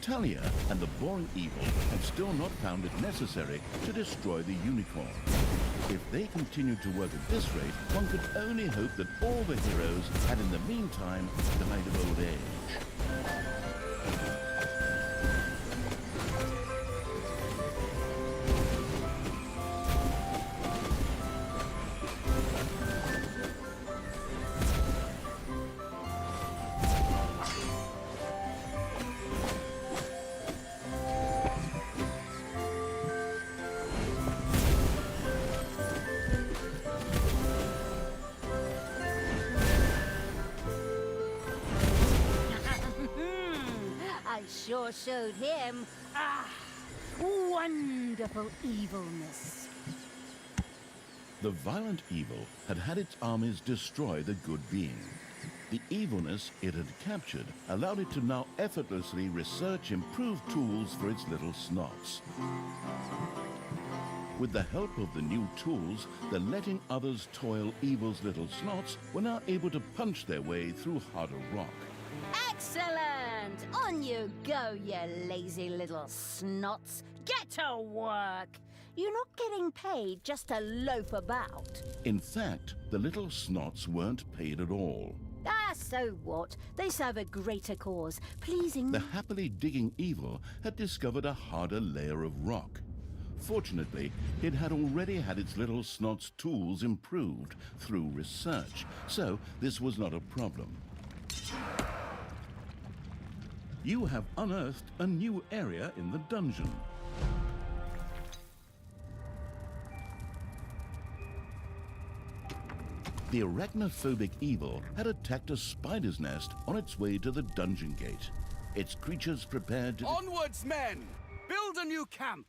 Talia and the Boring Evil had still not found it necessary to destroy the unicorn. If they continued to work at this rate, one could only hope that all the heroes had in the meantime died of old age. I sure showed him. Wonderful evilness. The violent evil had had its armies destroy the good being. The evilness it had captured allowed it to now effortlessly research improved tools for its little snots. With the help of the new tools, the letting others toil evil's little snots were now able to punch their way through harder rock. Excellent! On you go, you lazy little snots. Get to work! You're not getting paid just to loaf about. In fact, the little snots weren't paid at all. Ah, so what? They serve a greater cause, pleasing... The happily digging evil had discovered a harder layer of rock. Fortunately, it had already had its little snots' tools improved through research, so this was not a problem. You have unearthed a new area in the dungeon. The arachnophobic evil had attacked a spider's nest on its way to the dungeon gate. Its creatures prepared to... Onwards, men! Build a new camp!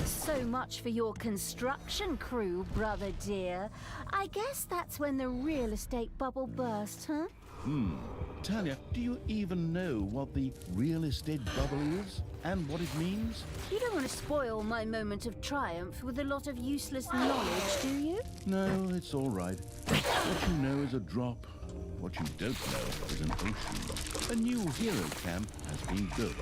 So much for your construction crew, brother dear. I guess that's when the real estate bubble burst, huh? Talia, do you even know what the real estate bubble is and what it means? You don't want to spoil my moment of triumph with a lot of useless knowledge, do you? No, it's all right. What you know is a drop. What you don't know is an ocean. A new hero camp has been built.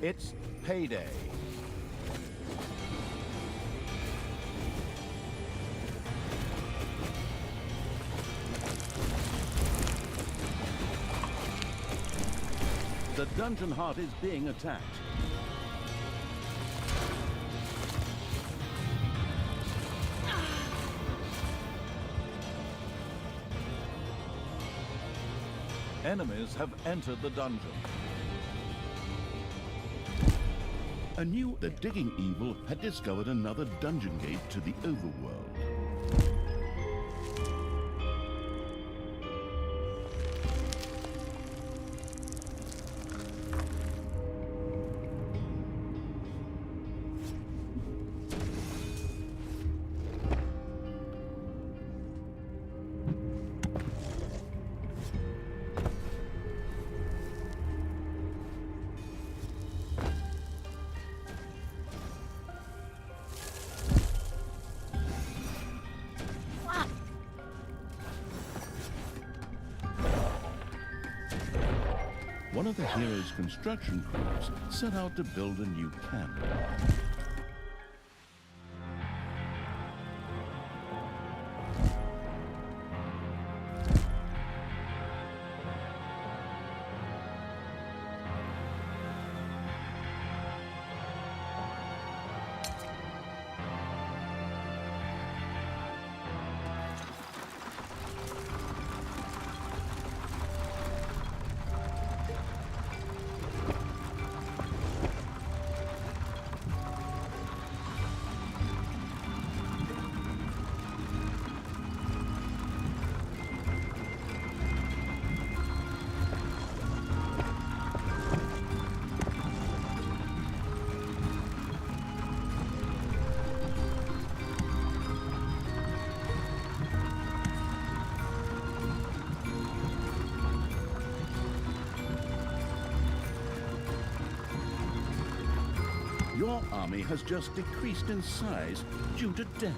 It's payday. The dungeon heart is being attacked. Enemies have entered the dungeon. The digging evil had discovered another dungeon gate to the overworld. One of the hero's construction crews set out to build a new camp. Your army has just decreased in size due to death.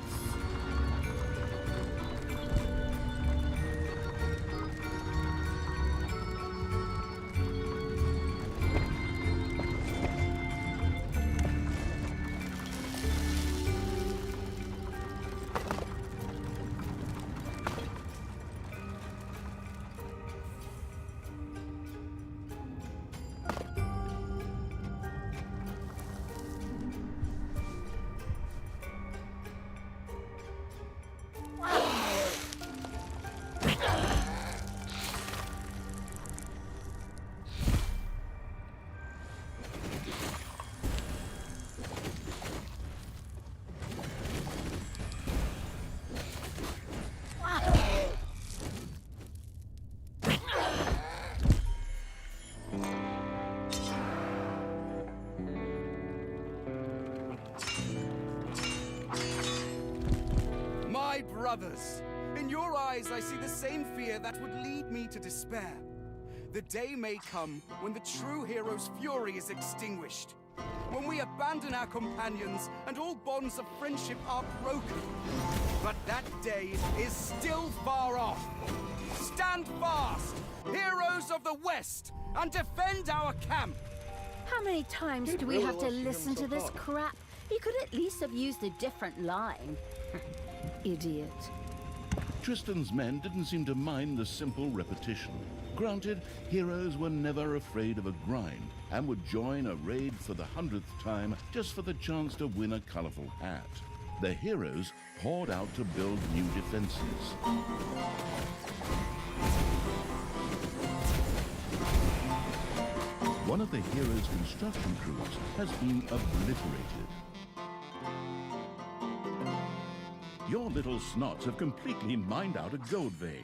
brothers. In your eyes, I see the same fear that would lead me to despair. The day may come when the true hero's fury is extinguished. When we abandon our companions and all bonds of friendship are broken. But that day is still far off. Stand fast, heroes of the West, and defend our camp. How many times Dude do we really have to loves to hear listen to himself this talk. crap? He could at least have used a different line. Idiot. Tristan's men didn't seem to mind the simple repetition. Granted, heroes were never afraid of a grind and would join a raid for the 100th time just for the chance to win a colorful hat. The heroes poured out to build new defenses. One of the heroes' construction crews has been obliterated. Your little snots have completely mined out a gold vein.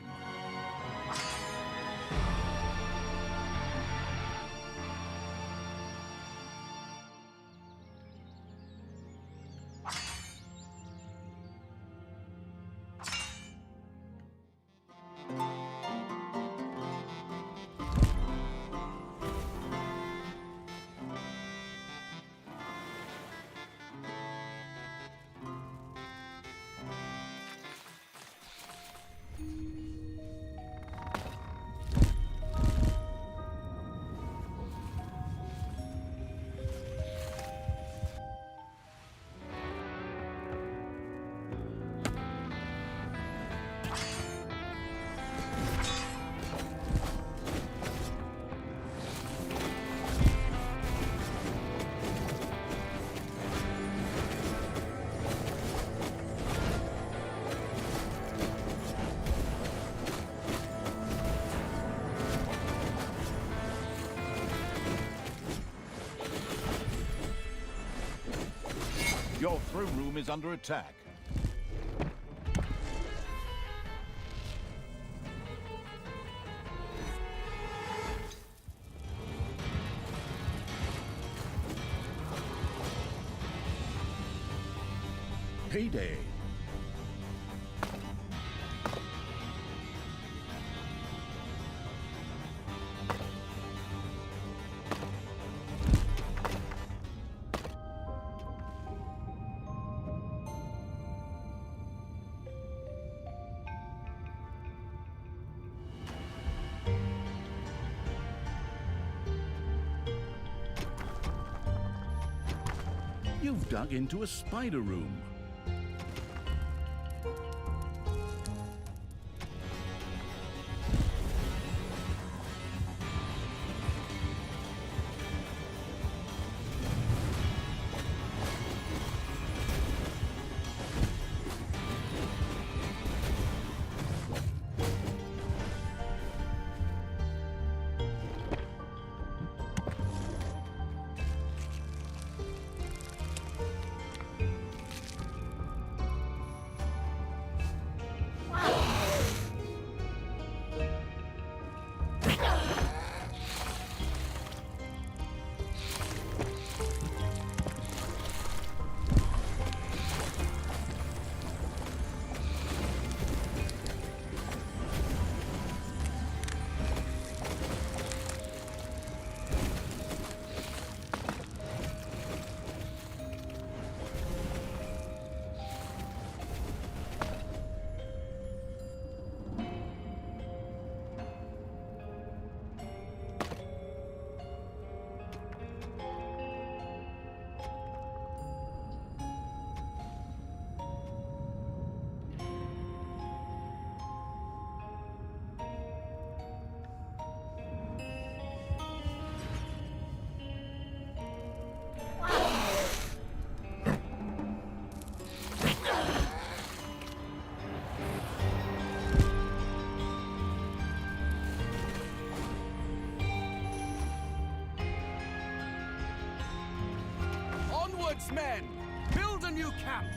Your throne room is under attack. Payday. You've dug into a spider room. Men, build a new camp.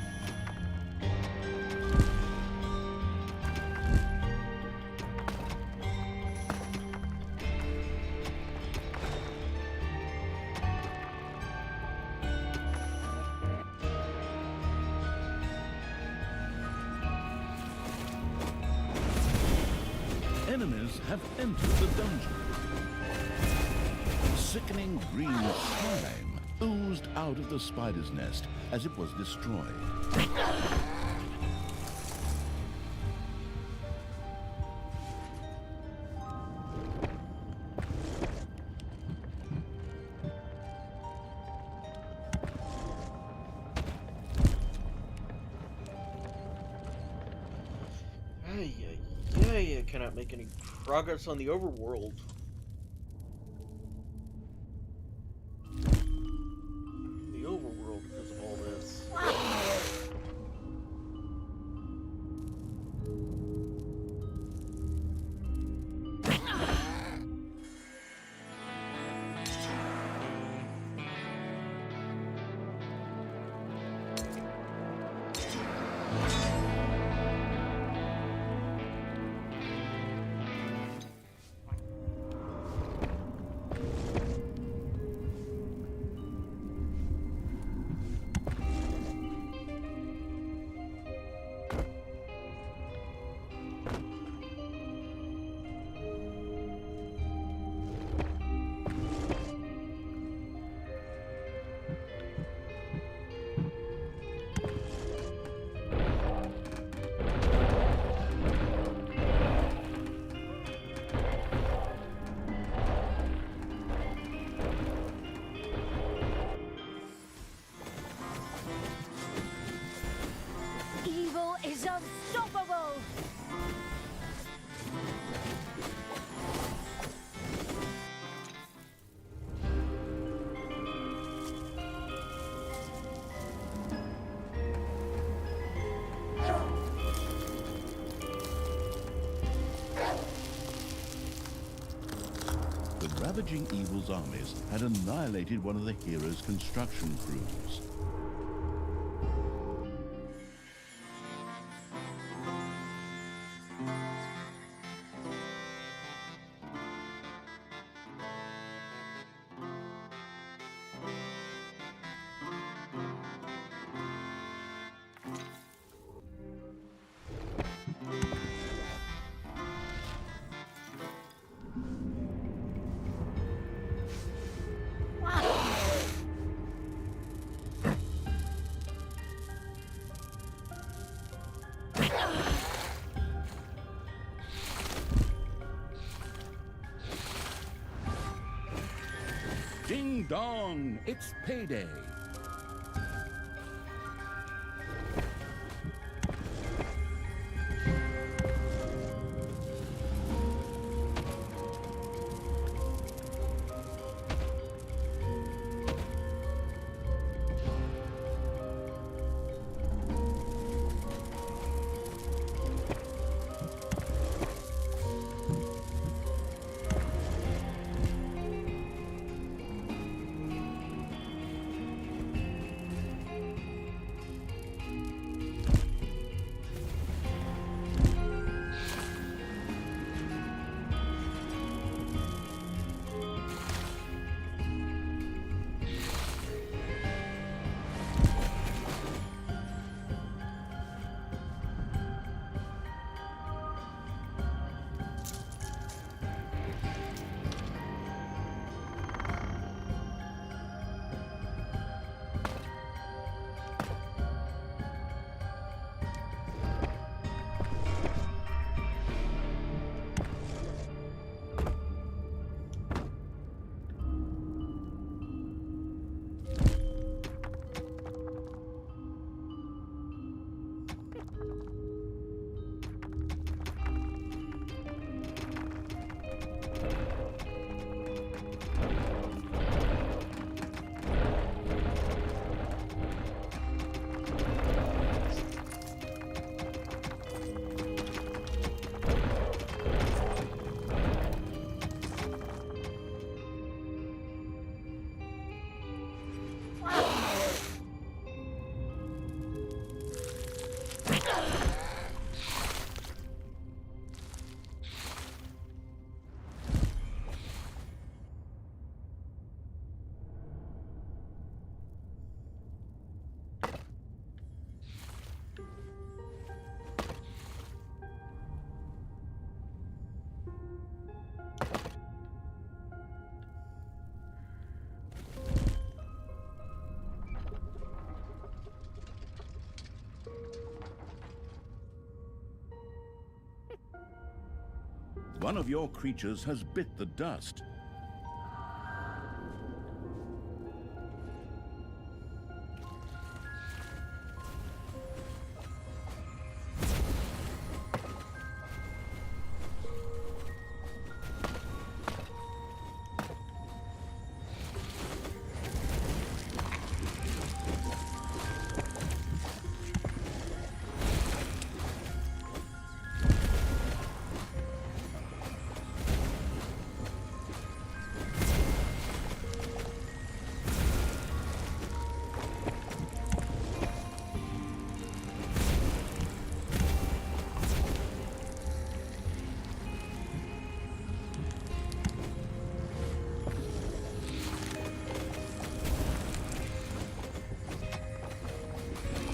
Enemies have entered the dungeon. Sickening green slime oozed out of the spider's nest as it was destroyed. I cannot make any progress on the overworld. The overworld because of all this. Evil is unstoppable! The ravaging evil's armies had annihilated one of the hero's construction crews. Ding dong, it's payday. One of your creatures has bit the dust.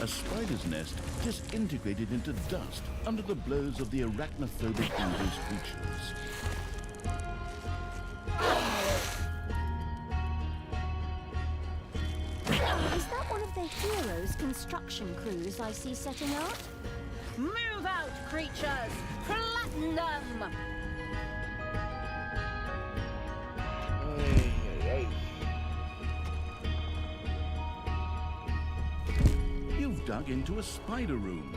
A spider's nest disintegrated into dust under the blows of the arachnophobic English creatures. Is that one of the heroes' construction crews I see setting out? Move out, creatures! Flatten them! Ay, ay, ay. You've dug into a spider room.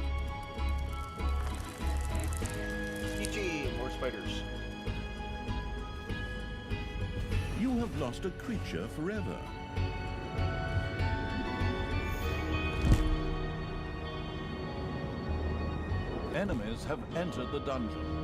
GG, more spiders. You have lost a creature forever. Enemies have entered the dungeon.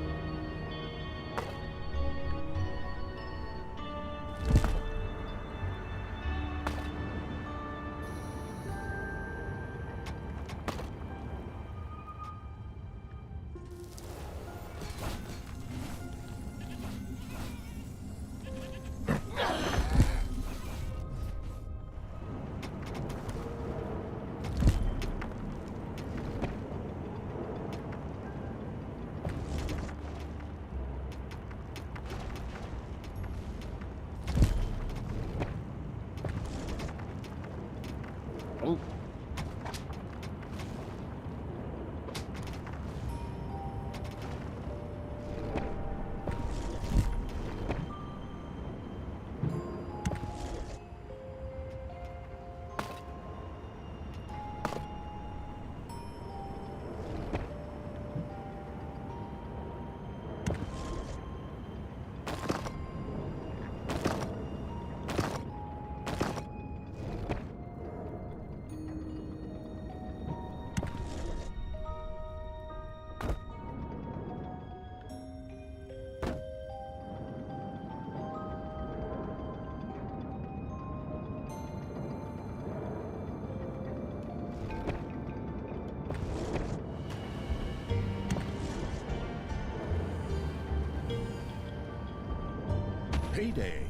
Payday.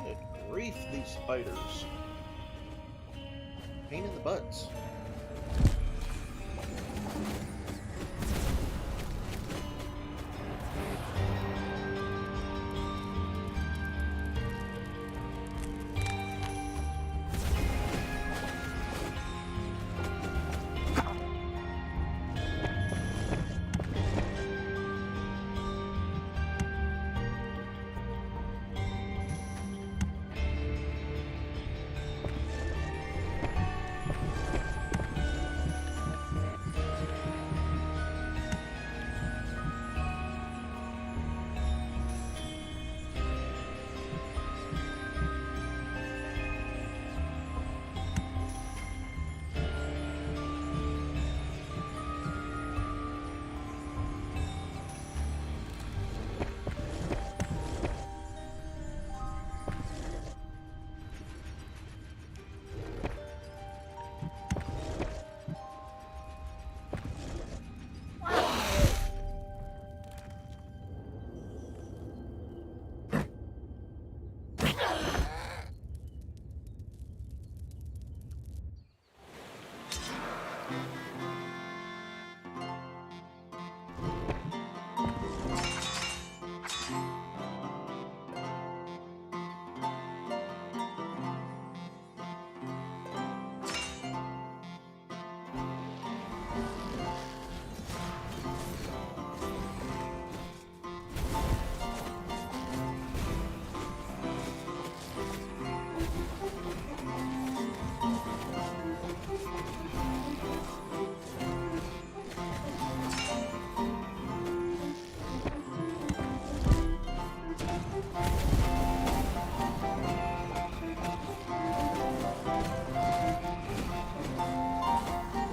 Good grief, these spiders. Pain in the butts.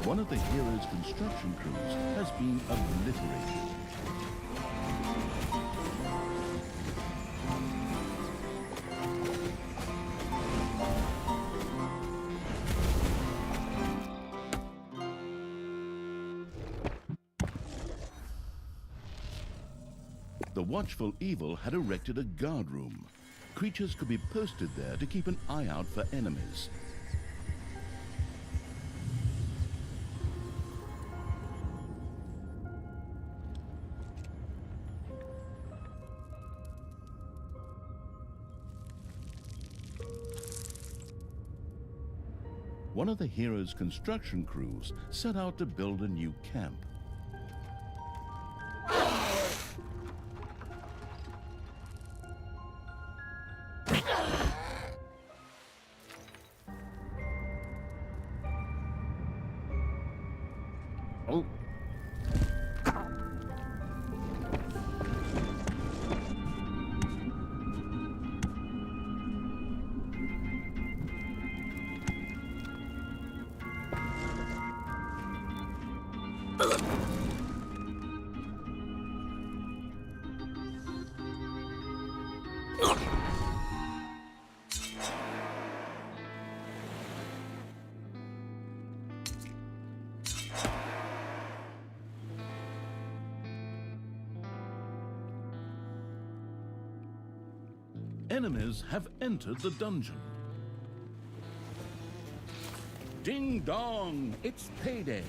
One of the hero's construction crews has been obliterated. The watchful evil had erected a guard room. Creatures could be posted there to keep an eye out for enemies. One of the hero's construction crews set out to build a new camp. Oh. Enemies have entered the dungeon. Ding dong, it's payday.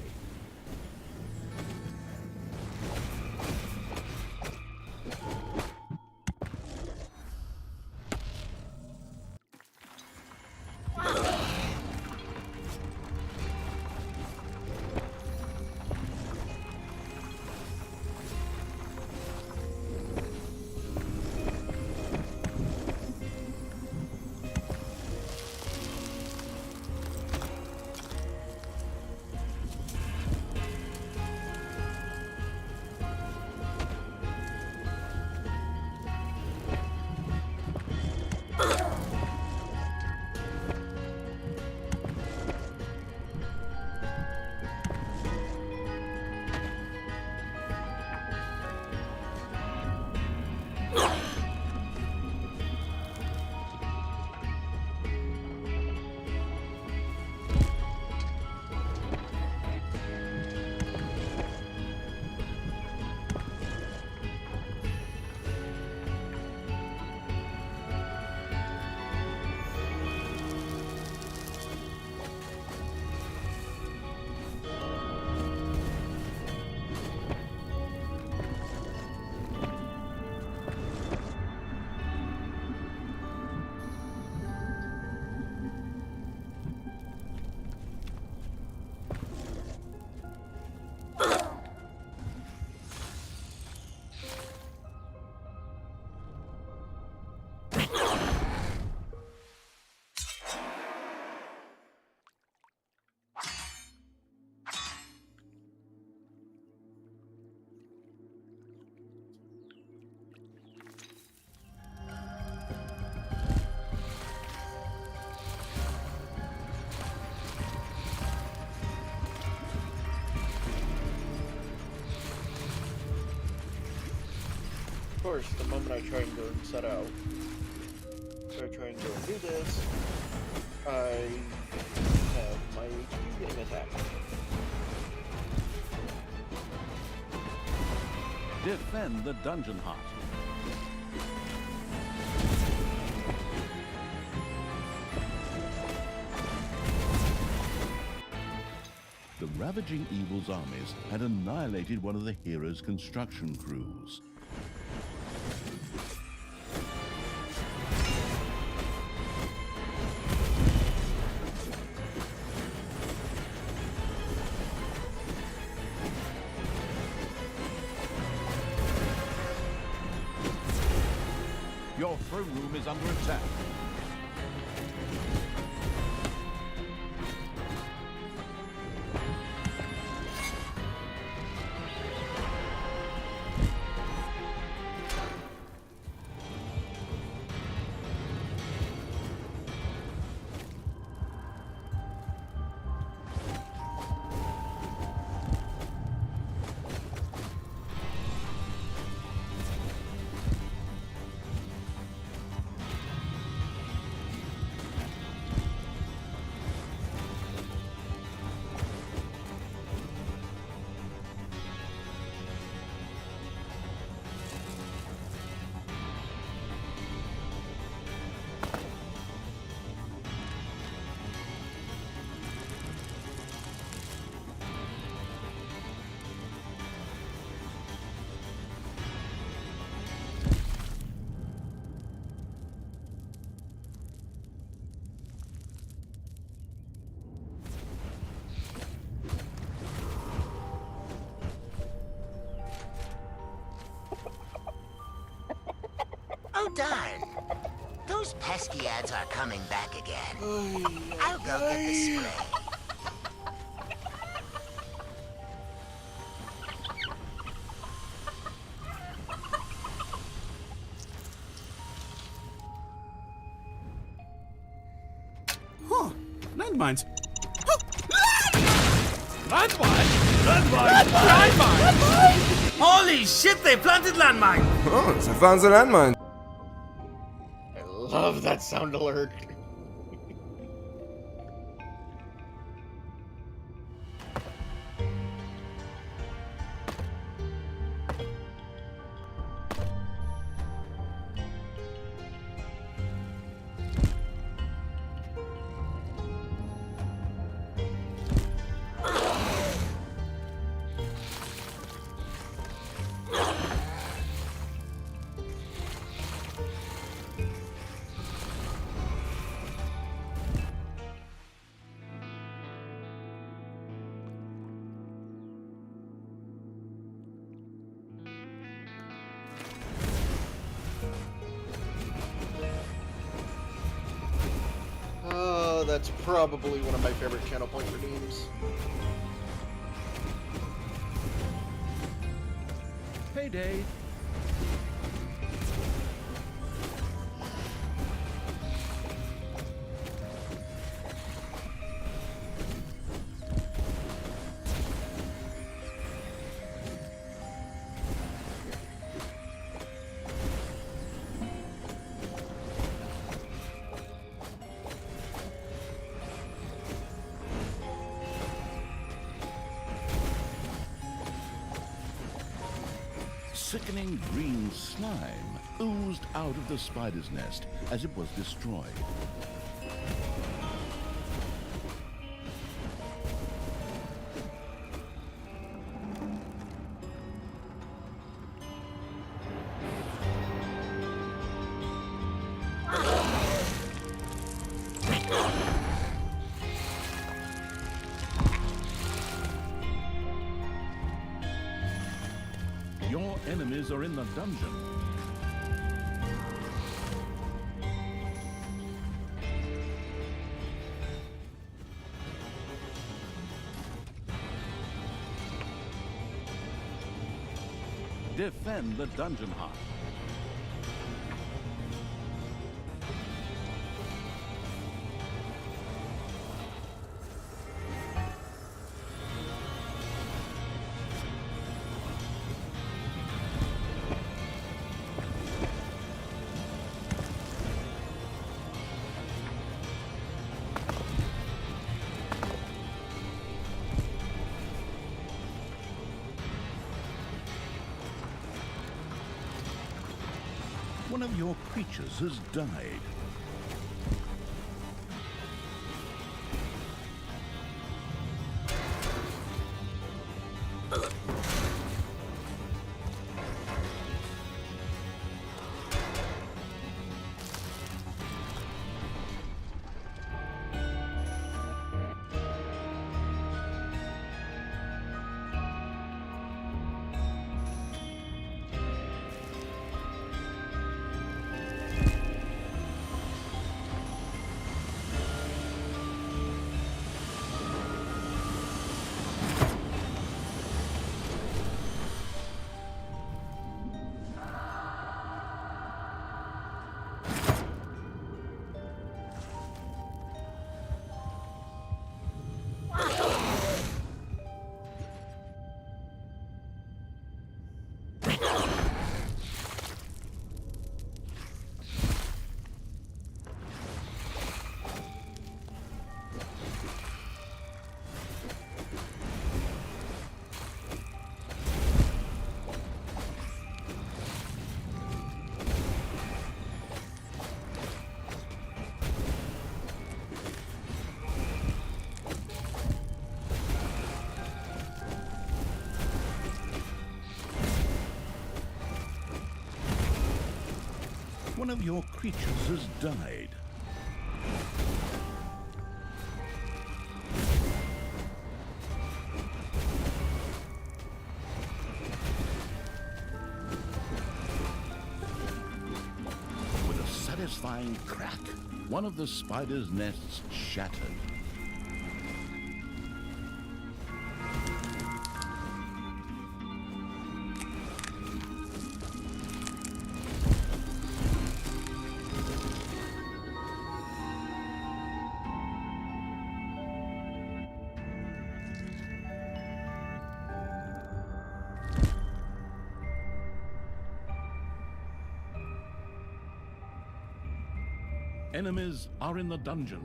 course, the moment I try and go and set out, so I try and go and do this, I have my HP getting attacked. Defend the dungeon hut. The ravaging evil's armies had annihilated one of the hero's construction crews. Your throne room is under attack. Oh, darn. Those pesky ads are coming back again. I'll go get the spray. Huh. Landmines. Landmine! Landmine! Landmine! Holy shit, they planted landmine! Oh, I found the landmine. I love that sound alert. Oh, that's probably one of my favorite channel point redeems. Payday. Sickening green slime oozed out of the spider's nest as it was destroyed. Your enemies are in the dungeon. Defend the dungeon hut. One of your creatures has died. One of your creatures has died. With a satisfying crack, one of the spider's nests shattered. Enemies are in the dungeon.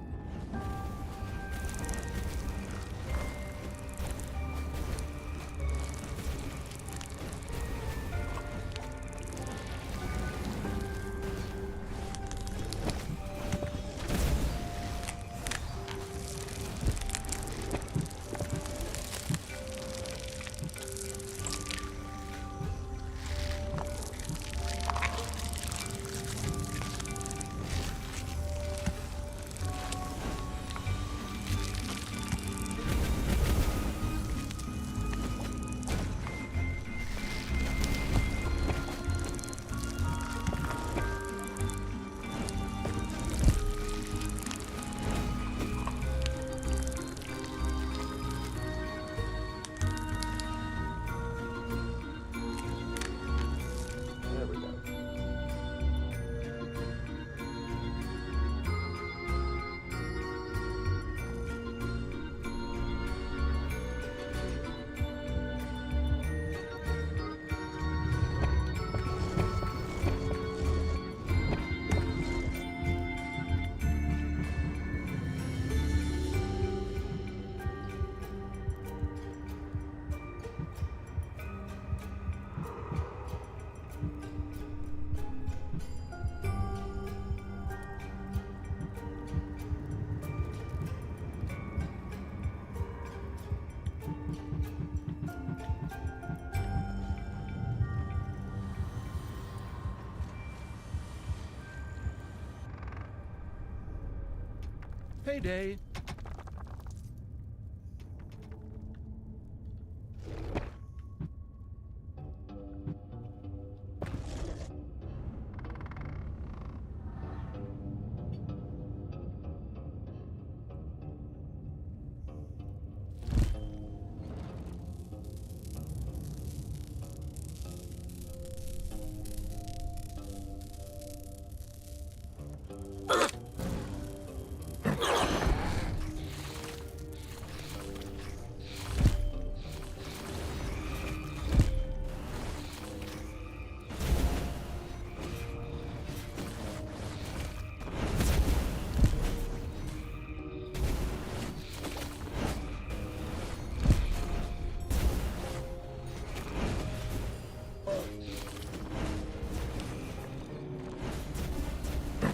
There we go. Payday!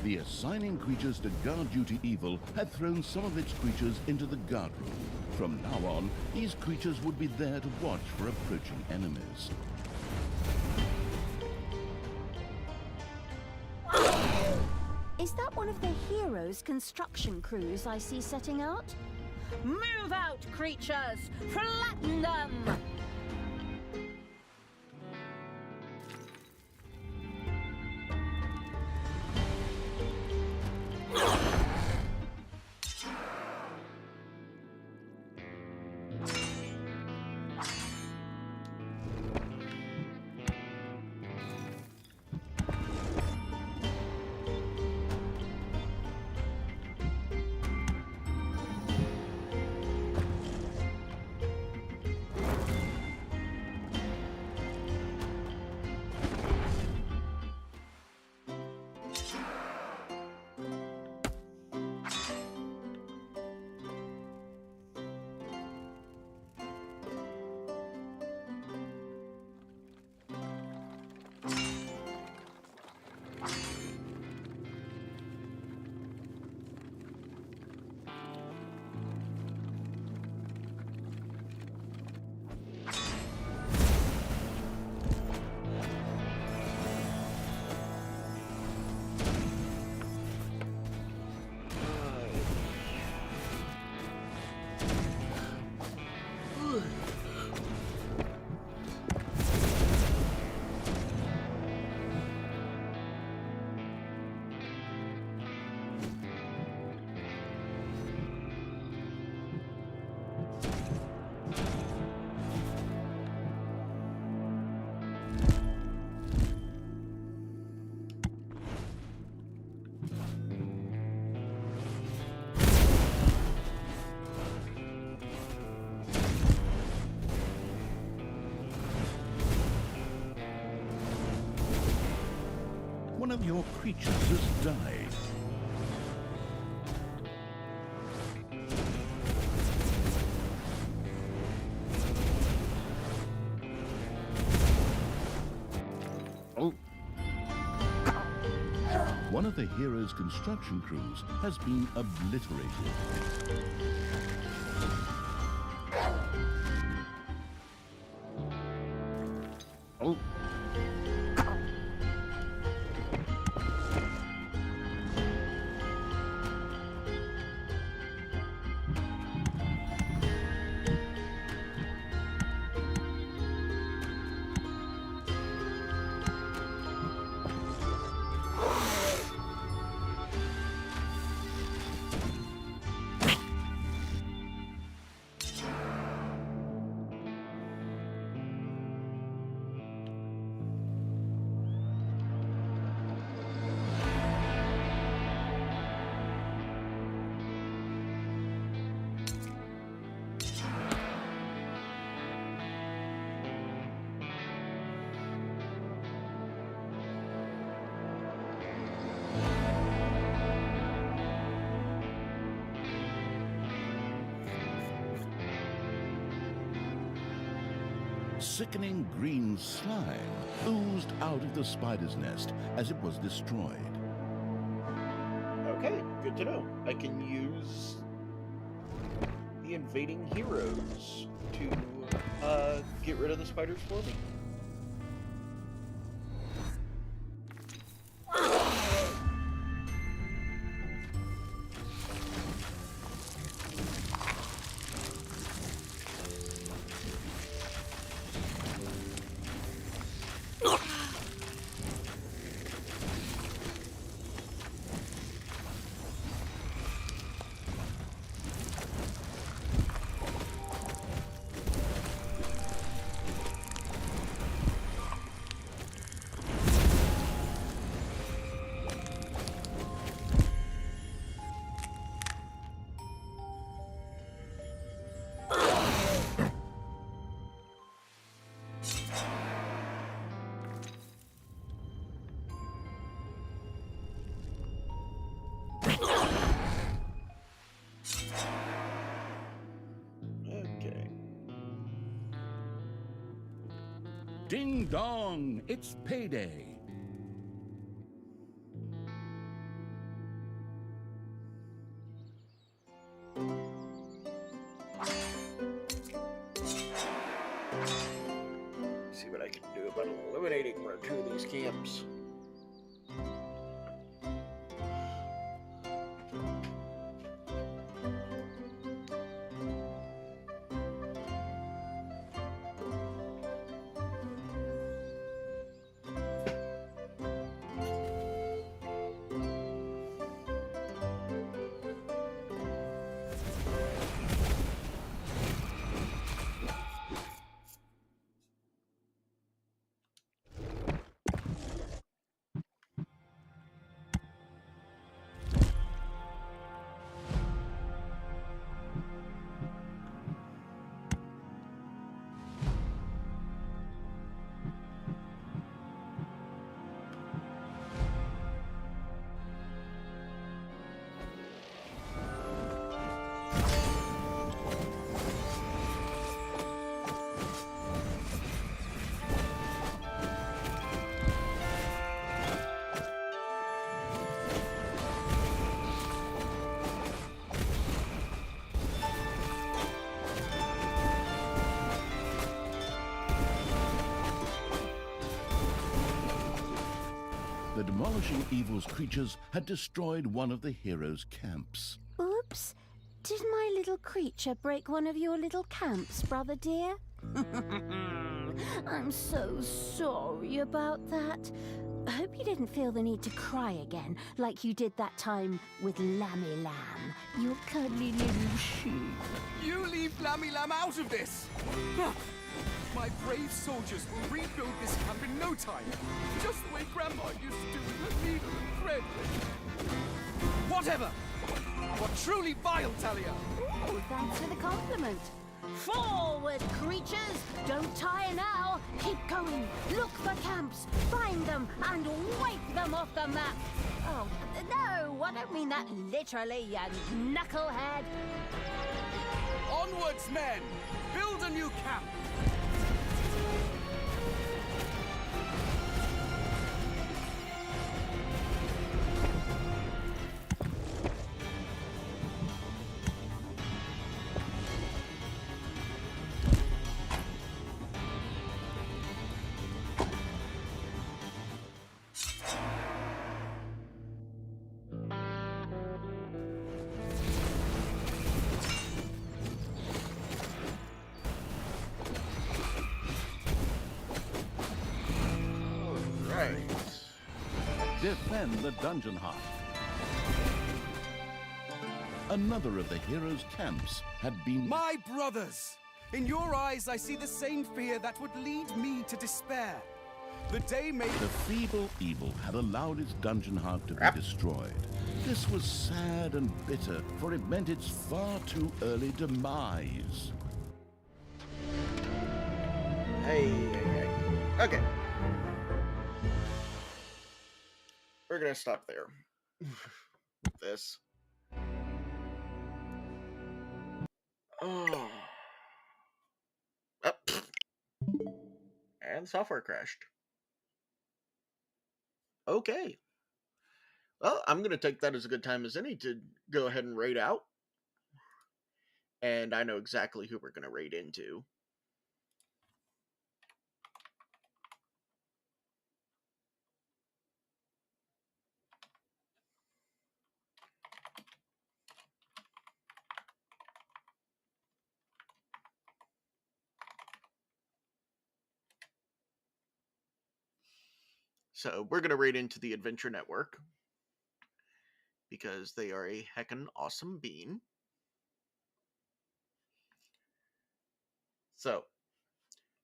The assigning creatures to guard duty evil had thrown some of its creatures into the guard room. From now on, these creatures would be there to watch for approaching enemies. Is that one of the heroes' construction crews I see setting out? Move out, creatures! Flatten them! One of your creatures has died. Oh. One of the hero's construction crews has been obliterated. Oh. Sickening green slime oozed out of the spider's nest as it was destroyed. Okay, good to know. I can use the invading heroes to get rid of the spiders for me. Okay. Ding dong, it's payday. are two of these camps. The demolishing evil's creatures had destroyed one of the heroes' camps. Oops. Did my little creature break one of your little camps, brother dear? I'm so sorry about that. I hope you didn't feel the need to cry again, like you did that time with Lammy Lamb, your cuddly little sheep. You leave Lammy Lamb out of this! My brave soldiers will rebuild this camp in no time, just the way Grandma used to do with her needle and thread. Whatever! You're truly vile, Talia! Oh, thanks for the compliment. Forward, creatures! Don't tire now. Keep going. Look for camps, find them, and wipe them off the map. Oh, no, I don't mean that literally, you knucklehead. Onwards, men! Build a new camp! Defend the dungeon heart. Another of the heroes' camps had been... My brothers! In your eyes, I see the same fear that would lead me to despair. The day may... The feeble evil had allowed its dungeon heart to be destroyed. This was sad and bitter, for it meant its far too early demise. Hey. Okay. We're gonna stop there. With this. Oh. And the software crashed. Okay. Well, I'm gonna take that as a good time as any to go ahead and raid out. And I know exactly who we're gonna raid into. So we're going to raid into the Adventure Network because they are a heckin' awesome bean. So,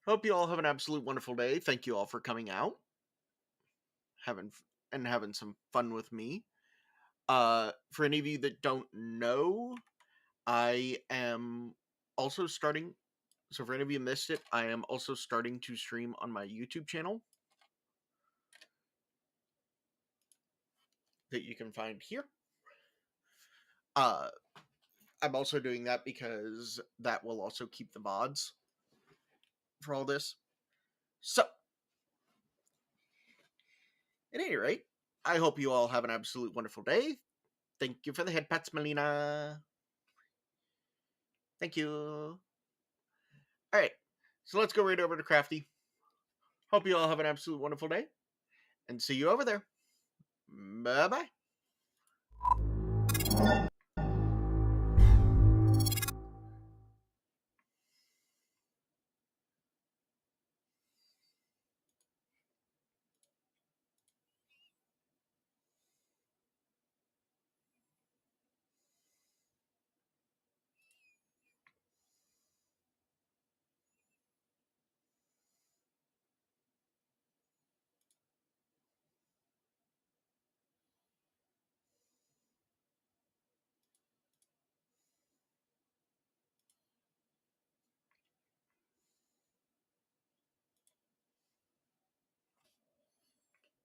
hope you all have an absolute wonderful day. Thank you all for coming out, having some fun with me. For any of you that don't know, I am also starting. So for any of you who missed it, I am also starting to stream on my YouTube channel that you can find here. I'm also doing that because that will also keep the VODs for all this. So, at any rate, I hope you all have an absolute wonderful day. Thank you for the head pats, Melina. Thank you. Alright, so let's go right over to Crafty. Hope you all have an absolute wonderful day. And see you over there. Bye-bye.